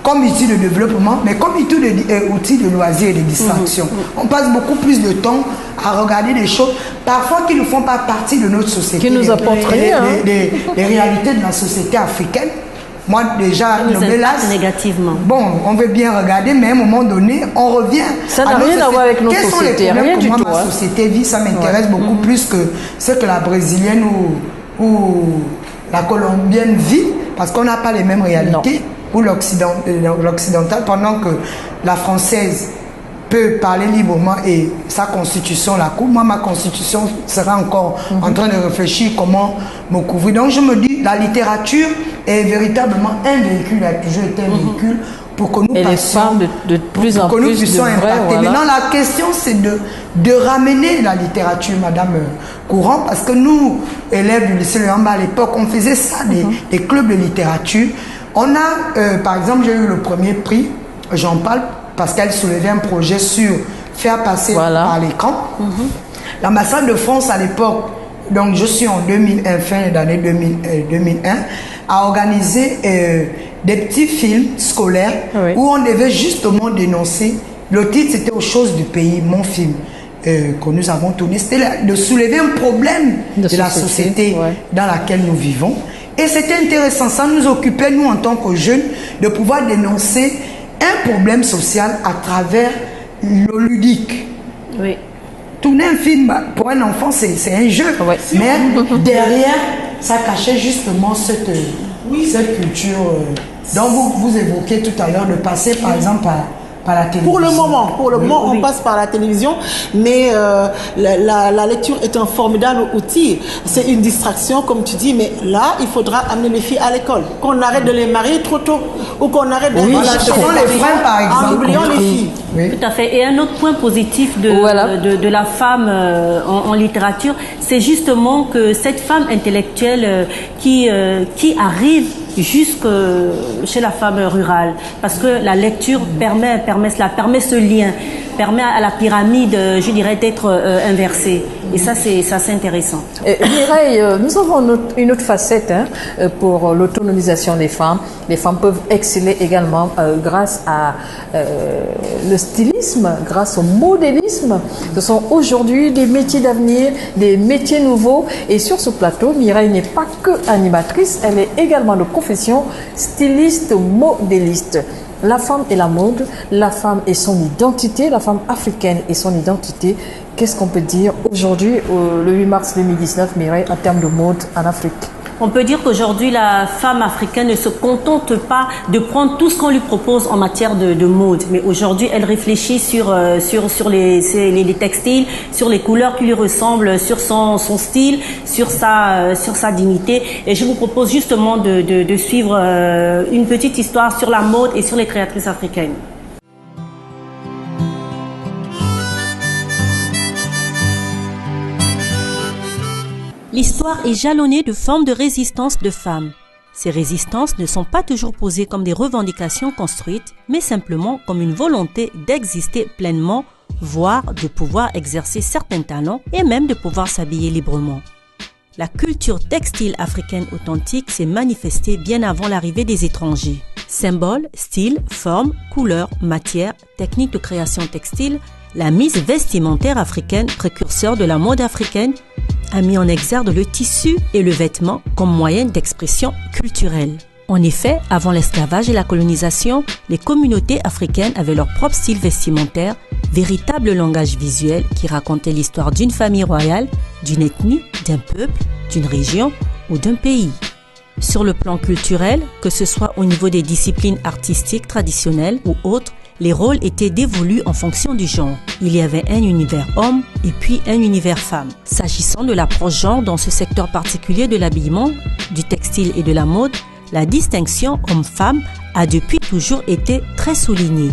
comme outil de développement, mais comme outil de loisir et de distraction. On passe beaucoup plus de temps à regarder des choses, parfois qui ne font pas partie de notre société. Qui nous apportent rien. Les réalités de la société africaine. Moi, déjà, négativement. Bon, on veut bien regarder, mais à un moment donné, on revient. Ça n'a rien à voir avec notre société. Quels sont les problèmes que moi, ma tout, société vit? Ça m'intéresse beaucoup plus que ce que la brésilienne ou la colombienne vit, parce qu'on n'a pas les mêmes réalités. Ou l'occidental, pendant que la française peut parler librement et sa constitution la couvre. Moi, ma constitution sera encore en train de réfléchir comment me couvrir. Donc je me dis, la littérature est véritablement un véhicule, a toujours été un véhicule pour que nous passions, de plus en plus puissions impacter. Maintenant, la question, c'est de ramener la littérature, Madame Courant, parce que nous, élèves du lycée Léamba, à l'époque, on faisait ça, des clubs de littérature. On a, par exemple, j'ai eu le premier prix, j'en parle parce qu'elle soulevait un projet sur faire passer par l'écran. L'ambassade de France à l'époque, donc je suis en 2001, fin d'année 2001, a organisé des petits films scolaires où on devait justement dénoncer. Le titre, c'était Aux choses du pays, mon film que nous avons tourné. C'était de soulever un problème de la société dans laquelle nous vivons. Et c'était intéressant, ça nous occupait, nous, en tant que jeunes, de pouvoir dénoncer un problème social à travers le ludique. Oui. Tourner un film, pour un enfant, c'est un jeu. Mais derrière, ça cachait justement cette culture dont vous évoquiez tout à l'heure, de passer, par exemple, par la télévision. Pour le moment, on passe par la télévision, mais la lecture est un formidable outil. C'est une distraction, comme tu dis, mais là, il faudra amener les filles à l'école. Qu'on arrête de les marier trop tôt, ou qu'on arrête de les freins, par exemple, en oubliant les filles. Tout à fait. Et un autre point positif de la femme en littérature, c'est justement que cette femme intellectuelle qui arrive jusque chez la femme rurale, parce que la lecture permet ce lien, permet à la pyramide, je dirais, d'être inversée. Et ça, c'est intéressant. Mireille, nous avons une autre facette pour l'autonomisation des femmes. Les femmes peuvent exceller également grâce à le stylisme, grâce au modélisme. Ce sont aujourd'hui des métiers d'avenir, des métiers nouveaux. Et sur ce plateau, Mireille n'est pas que animatrice, elle est également de profession styliste, modéliste. La femme et la mode, la femme et son identité, la femme africaine et son identité. Qu'est-ce qu'on peut dire aujourd'hui, le 8 mars 2019, Mireille, en termes de mode en Afrique? On peut dire qu'aujourd'hui, la femme africaine ne se contente pas de prendre tout ce qu'on lui propose en matière de mode. Mais aujourd'hui, elle réfléchit sur les textiles, sur les couleurs qui lui ressemblent, sur son style, sur sa dignité. Et je vous propose justement de suivre une petite histoire sur la mode et sur les créatrices africaines. L'histoire est jalonnée de formes de résistance de femmes. Ces résistances ne sont pas toujours posées comme des revendications construites, mais simplement comme une volonté d'exister pleinement, voire de pouvoir exercer certains talents et même de pouvoir s'habiller librement. La culture textile africaine authentique s'est manifestée bien avant l'arrivée des étrangers. Symboles, styles, formes, couleurs, matières, techniques de création textile, la mise vestimentaire africaine, précurseur de la mode africaine, a mis en exergue le tissu et le vêtement comme moyen d'expression culturelle. En effet, avant l'esclavage et la colonisation, les communautés africaines avaient leur propre style vestimentaire, véritable langage visuel qui racontait l'histoire d'une famille royale, d'une ethnie, d'un peuple, d'une région ou d'un pays. Sur le plan culturel, que ce soit au niveau des disciplines artistiques traditionnelles ou autres, les rôles étaient dévolus en fonction du genre. Il y avait un univers homme et puis un univers femme. S'agissant de l'approche genre dans ce secteur particulier de l'habillement, du textile et de la mode, la distinction homme-femme a depuis toujours été très soulignée.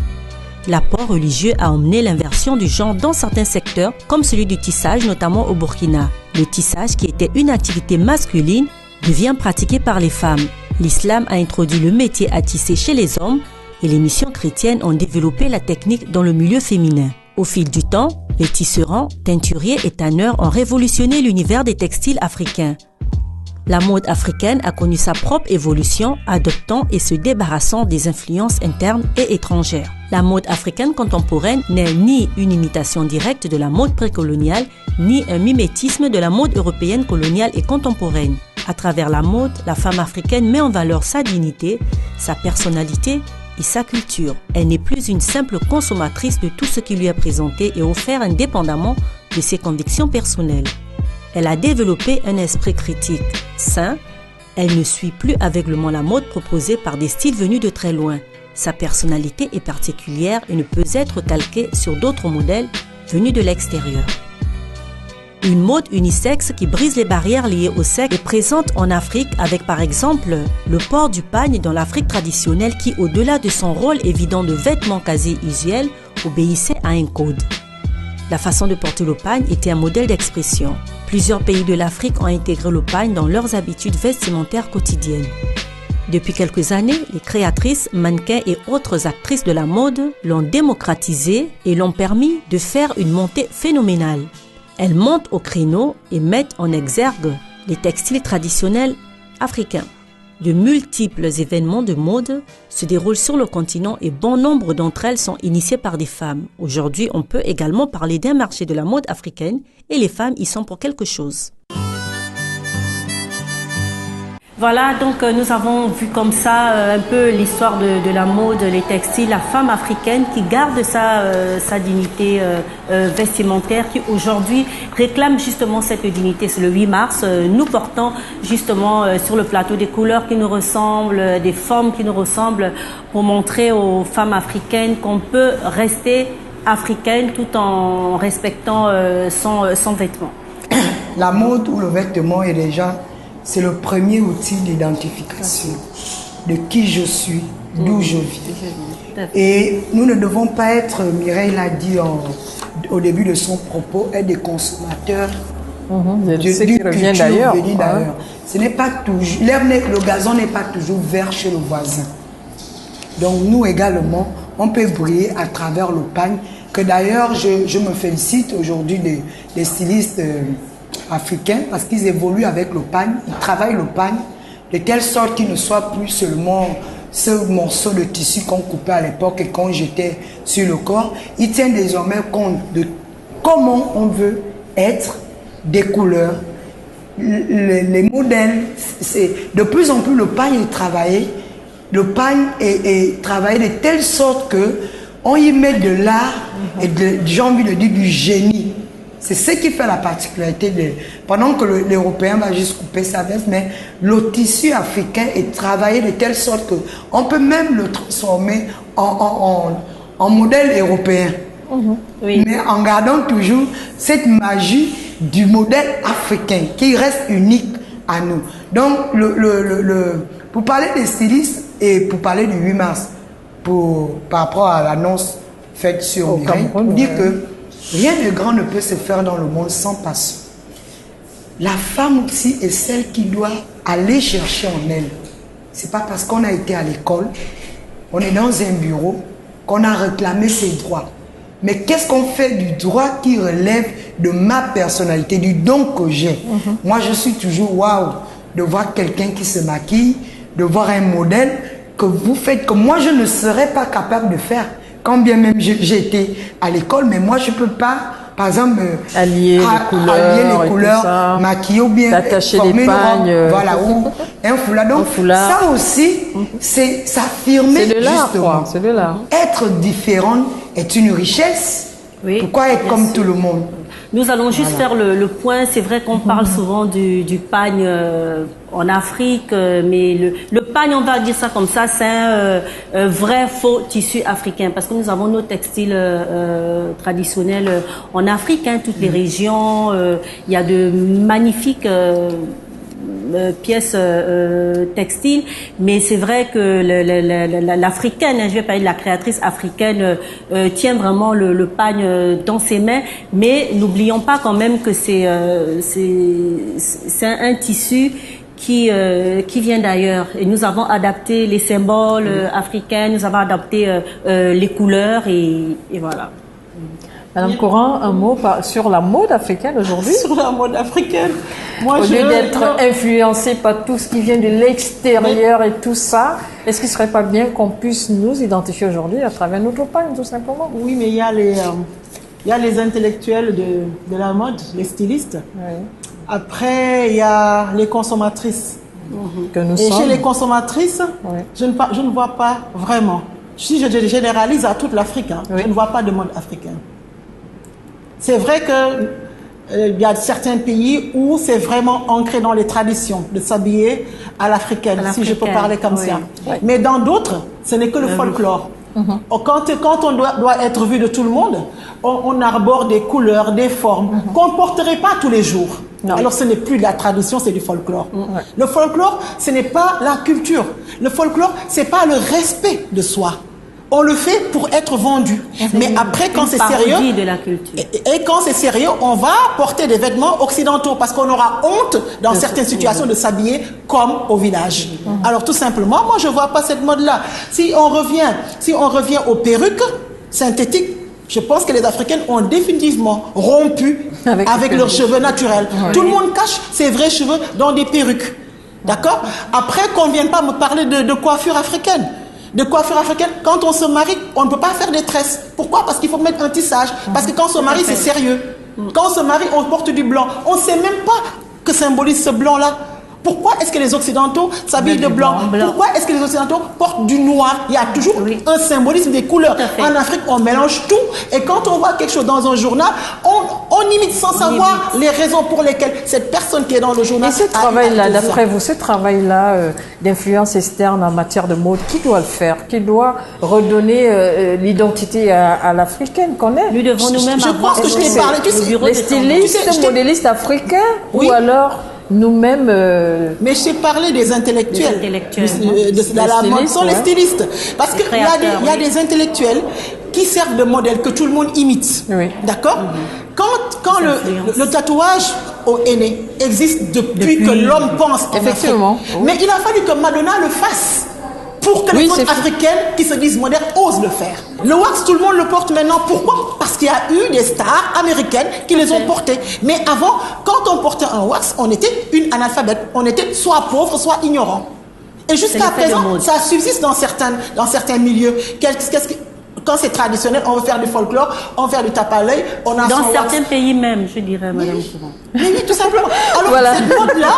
L'apport religieux a emmené l'inversion du genre dans certains secteurs, comme celui du tissage, notamment au Burkina. Le tissage, qui était une activité masculine, devient pratiqué par les femmes. L'islam a introduit le métier à tisser chez les hommes et les missions chrétiennes ont développé la technique dans le milieu féminin. Au fil du temps, les tisserands, teinturiers et tanneurs ont révolutionné l'univers des textiles africains. La mode africaine a connu sa propre évolution, adoptant et se débarrassant des influences internes et étrangères. La mode africaine contemporaine n'est ni une imitation directe de la mode précoloniale, ni un mimétisme de la mode européenne coloniale et contemporaine. À travers la mode, la femme africaine met en valeur sa dignité, sa personnalité et sa culture. Elle n'est plus une simple consommatrice de tout ce qui lui est présenté et offert indépendamment de ses convictions personnelles. Elle a développé un esprit critique sain. Elle ne suit plus aveuglément la mode proposée par des styles venus de très loin. Sa personnalité est particulière et ne peut être calquée sur d'autres modèles venus de l'extérieur. Une mode unisexe qui brise les barrières liées au sexe est présente en Afrique avec par exemple le port du pagne dans l'Afrique traditionnelle qui, au-delà de son rôle évident de vêtement quasi usuel, obéissait à un code. La façon de porter le pagne était un modèle d'expression. Plusieurs pays de l'Afrique ont intégré le pagne dans leurs habitudes vestimentaires quotidiennes. Depuis quelques années, les créatrices, mannequins et autres actrices de la mode l'ont démocratisé et l'ont permis de faire une montée phénoménale. Elles montent au créneau et mettent en exergue les textiles traditionnels africains. De multiples événements de mode se déroulent sur le continent et bon nombre d'entre elles sont initiées par des femmes. Aujourd'hui, on peut également parler d'un marché de la mode africaine et les femmes y sont pour quelque chose. Voilà, donc nous avons vu comme ça un peu l'histoire de la mode, les textiles, la femme africaine qui garde sa dignité vestimentaire, qui aujourd'hui réclame justement cette dignité. C'est le 8 mars, nous portons justement sur le plateau des couleurs qui nous ressemblent, des formes qui nous ressemblent, pour montrer aux femmes africaines qu'on peut rester africaine tout en respectant son vêtement. La mode ou le vêtement est déjà... C'est le premier outil d'identification de qui je suis, d'où je viens. Et nous ne devons pas être, Mireille l'a dit au début de son propos, être des consommateurs de ce qui revient d'ailleurs. Ce n'est pas toujours, le gazon n'est pas toujours vert chez le voisin. Donc nous également, on peut briller à travers le pagne, que d'ailleurs je me félicite aujourd'hui des stylistes africains parce qu'ils évoluent avec le pagne, ils travaillent le pagne de telle sorte qu'il ne soit plus seulement ce morceau de tissu qu'on coupait à l'époque et qu'on jetait sur le corps. Ils tiennent désormais compte de comment on veut être, des couleurs, les modèles. De plus en plus le pagne est travaillé. Le pagne est travaillé de telle sorte que on y met de l'art et j'ai envie de dire du génie. C'est ce qui fait la particularité pendant que l'Européen va juste couper sa veste, mais le tissu africain est travaillé de telle sorte que on peut même le transformer en modèle européen. Oui. Mais en gardant toujours cette magie du modèle africain qui reste unique à nous. Donc, pour parler des stylistes et pour parler du 8 mars, par rapport à l'annonce faite sur Mireille, pour dire que rien de grand ne peut se faire dans le monde sans passion. La femme aussi est celle qui doit aller chercher en elle. C'est pas parce qu'on a été à l'école, on est dans un bureau, qu'on a réclamé ses droits. Mais qu'est-ce qu'on fait du droit qui relève de ma personnalité, du don que j'ai? Moi, je suis toujours waouh de voir quelqu'un qui se maquille, de voir un modèle que vous faites, que moi, je ne serais pas capable de faire. Quand bien même j'ai été à l'école, mais moi, je ne peux pas, par exemple, allier les couleurs, maquiller ou bien attacher des pagnes. Voilà, ou un foulard. Donc, ça aussi, c'est s'affirmer justement. C'est de l'art. Être différente est une richesse. Oui, pourquoi être comme tout le monde? Nous allons juste faire le point. C'est vrai qu'on parle souvent du pagne en Afrique, mais le pagne, on va dire ça comme ça, c'est un vrai faux tissu africain, parce que nous avons nos textiles traditionnels en Afrique, hein, toutes les régions. Il y a de magnifiques pièces textiles, mais c'est vrai que l'africaine, je vais parler de la créatrice africaine, tient vraiment le pagne dans ses mains, mais n'oublions pas quand même que c'est un tissu qui vient d'ailleurs, et nous avons adapté les symboles africains, nous avons adapté les couleurs et voilà. Madame Courant, un mot sur la mode africaine aujourd'hui? Sur la mode africaine. Moi, au lieu d'être influencé par tout ce qui vient de l'extérieur et tout ça, est-ce qu'il ne serait pas bien qu'on puisse nous identifier aujourd'hui à travers notre pagne, tout simplement? Oui, mais il y a les intellectuels de la mode, les stylistes. Oui. Après, il y a les consommatrices. Que nous et sommes. Chez les consommatrices, oui. je ne vois pas vraiment. Si je généralise à toute l'Afrique, je ne vois pas de mode africaine. C'est vrai qu'il y a certains pays où c'est vraiment ancré dans les traditions de s'habiller à l'africaine, si je peux parler comme ça. Oui. Mais dans d'autres, ce n'est que le folklore. Quand on doit être vu de tout le monde, on arbore des couleurs, des formes qu'on ne porterait pas tous les jours. Non. Alors ce n'est plus de la tradition, c'est du folklore. Le folklore, ce n'est pas la culture. Le folklore, ce n'est pas le respect de soi. On le fait pour être vendu. Mais après, quand c'est sérieux, de la culture. Et quand c'est sérieux, on va porter des vêtements occidentaux parce qu'on aura honte dans certaines situations de s'habiller comme au village. Alors tout simplement, moi je vois pas cette mode-là. Si on revient aux perruques synthétiques, je pense que les Africaines ont définitivement rompu avec leurs cheveux naturels. Tout le monde cache ses vrais cheveux dans des perruques. D'accord? Après qu'on ne vienne pas me parler de coiffure africaine. De coiffure africaine, quand on se marie, on ne peut pas faire des tresses. Pourquoi? Parce qu'il faut mettre un tissage. Parce que quand on se marie, c'est sérieux. Quand on se marie, on porte du blanc. On ne sait même pas que symbolise ce blanc-là. Pourquoi est-ce que les Occidentaux s'habillent de blanc? Pourquoi est-ce que les Occidentaux portent du noir? Il y a toujours un symbolisme des couleurs. En Afrique, on mélange tout. Et quand on voit quelque chose dans un journal, on imite sans savoir les raisons pour lesquelles cette personne qui est dans le journal... Et ce travail-là, d'après vous, ce travail-là d'influence externe en matière de mode, qui doit le faire? Qui doit redonner l'identité à l'africaine qu'on est? Nous devons nous-mêmes Je pense que je t'ai parlé. Les stylistes, modélistes africains ou alors... nous-mêmes... Mais je t'ai parlé des intellectuels. De la mode sont les stylistes. Parce qu'il y a des intellectuels qui servent de modèle que tout le monde imite. D'accord? Quand le tatouage au henné existe depuis que l'homme pense en effectivement. Afrique. Mais il a fallu que Madonna le fasse pour que les femmes africaines qui se disent modernes osent le faire. Le wax, tout le monde le porte maintenant. Pourquoi? Parce qu'il y a eu des stars américaines qui les ont portés. Mais avant, quand on portait un wax, on était une analphabète. On était soit pauvre, soit ignorant. Et jusqu'à présent, ça subsiste dans certains milieux. Quand c'est traditionnel, on veut faire du folklore, on veut faire du tape à l'œil, on a dans certains pays même, je dirais, Madame Courant. Oui, tout simplement. Alors, cette mode-là,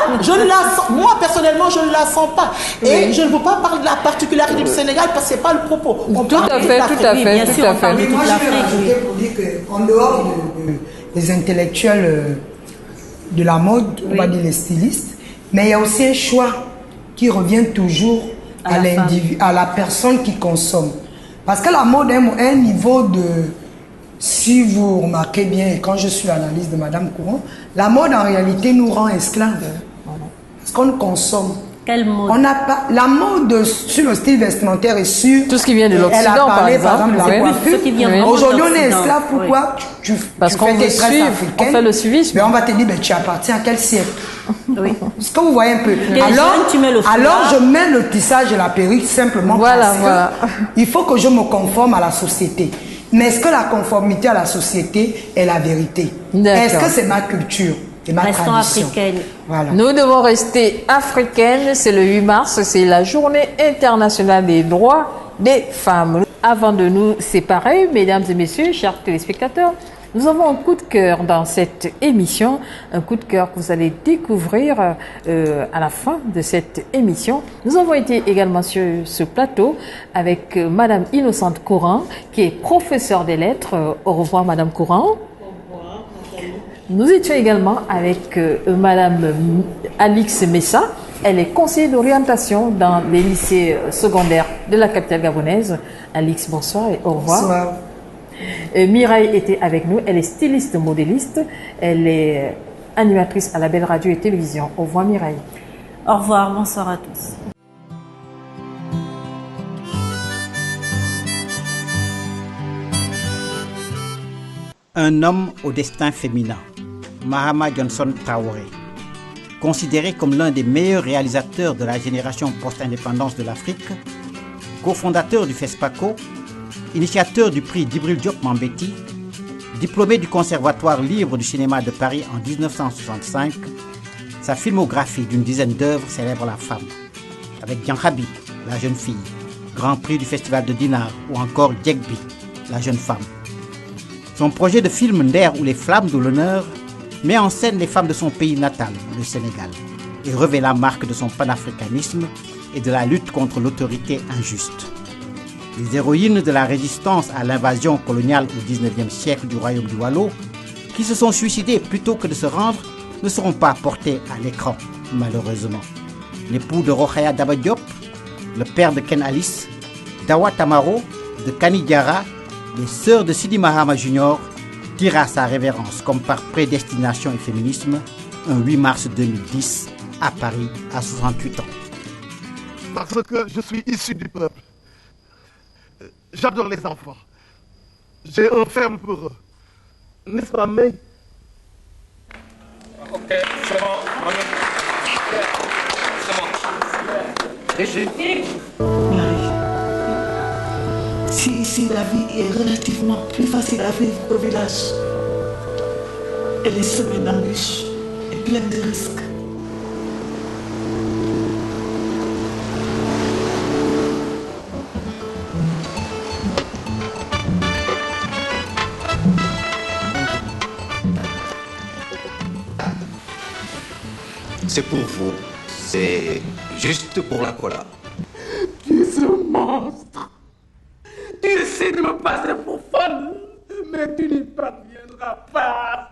moi, personnellement, je ne la sens pas. Et je ne veux pas parler de la particularité du Sénégal parce que ce n'est pas le propos. Tout à fait. Mais moi, je vais rajouter pour dire qu'en dehors les intellectuels de la mode, on va dire les stylistes, mais il y a aussi un choix qui revient toujours à la personne qui consomme. Parce que la mode a un niveau de... Si vous remarquez bien, et quand je suis l'analyse de Madame Courant, la mode en réalité nous rend esclaves. Parce qu'on consomme. Quelle mode? On n'a pas la mode sur le style vestimentaire et sur tout ce qui vient de l'Occident. Elle a parlé par exemple de la coiffure. Aujourd'hui on est esclave. Pourquoi? Parce qu'on veut suivre, on fait le suivisme. Mais on va te dire, tu appartiens à quel siècle? Oui. Est-ce que vous voyez un peu? Alors je mets le tissage et la perruque simplement parce que il faut que je me conforme à la société. Mais est-ce que la conformité à la société est la vérité? Est-ce que c'est ma culture? Restons africaines. Voilà. Nous devons rester africaines. C'est le 8 mars, c'est la journée internationale des droits des femmes. Avant de nous séparer, mesdames et messieurs, chers téléspectateurs, nous avons un coup de cœur dans cette émission, un coup de cœur que vous allez découvrir à la fin de cette émission. Nous avons été également sur ce plateau avec Madame Innocente Courant, qui est professeure des lettres. Au revoir, Madame Courant. Nous étions également avec Madame Alix Messa. Elle est conseillère d'orientation dans les lycées secondaires de la capitale gabonaise. Alix, bonsoir et au revoir. Bonsoir. Mireille était avec nous. Elle est styliste modéliste. Elle est animatrice à la Belle Radio et Télévision. Au revoir, Mireille. Au revoir, bonsoir à tous. Un homme au destin féminin, Mahama Johnson Traoré, considéré comme l'un des meilleurs réalisateurs de la génération post-indépendance de l'Afrique, cofondateur du FESPACO, initiateur du prix Djibril Diop Mambéty, diplômé du Conservatoire libre du cinéma de Paris en 1965, sa filmographie d'une dizaine d'œuvres célèbre la femme, avec Diankhabi, la jeune fille, Grand Prix du Festival de Dinard ou encore Djekbi, la jeune femme. Son projet de film Nder ou les flammes de l'honneur met en scène les femmes de son pays natal, le Sénégal, et revêt la marque de son panafricanisme et de la lutte contre l'autorité injuste. Les héroïnes de la résistance à l'invasion coloniale au XIXe siècle du royaume du Wallo, qui se sont suicidées plutôt que de se rendre, ne seront pas portées à l'écran, malheureusement. L'époux de Rokhaya Daba Diop, le père de Ken Alice, Dawa Tamaro, de Kani Diarra, les sœurs de Sidi Mahama Junior, tirent à sa révérence comme par prédestination et féminisme un 8 mars 2010 à Paris à 68 ans. Parce que je suis issu du peuple. J'adore les enfants. J'ai un ferme pour eux. N'est-ce pas, May? Ok, c'est bon. C'est bon. Si ici la vie est relativement plus facile à vivre qu'au village, elle est semée d'embûches et pleine de risques. C'est pour vous. C'est juste pour la cola. Tu es ce monstre. Tu essaies de me passer pour folle, mais tu n'y parviendras pas.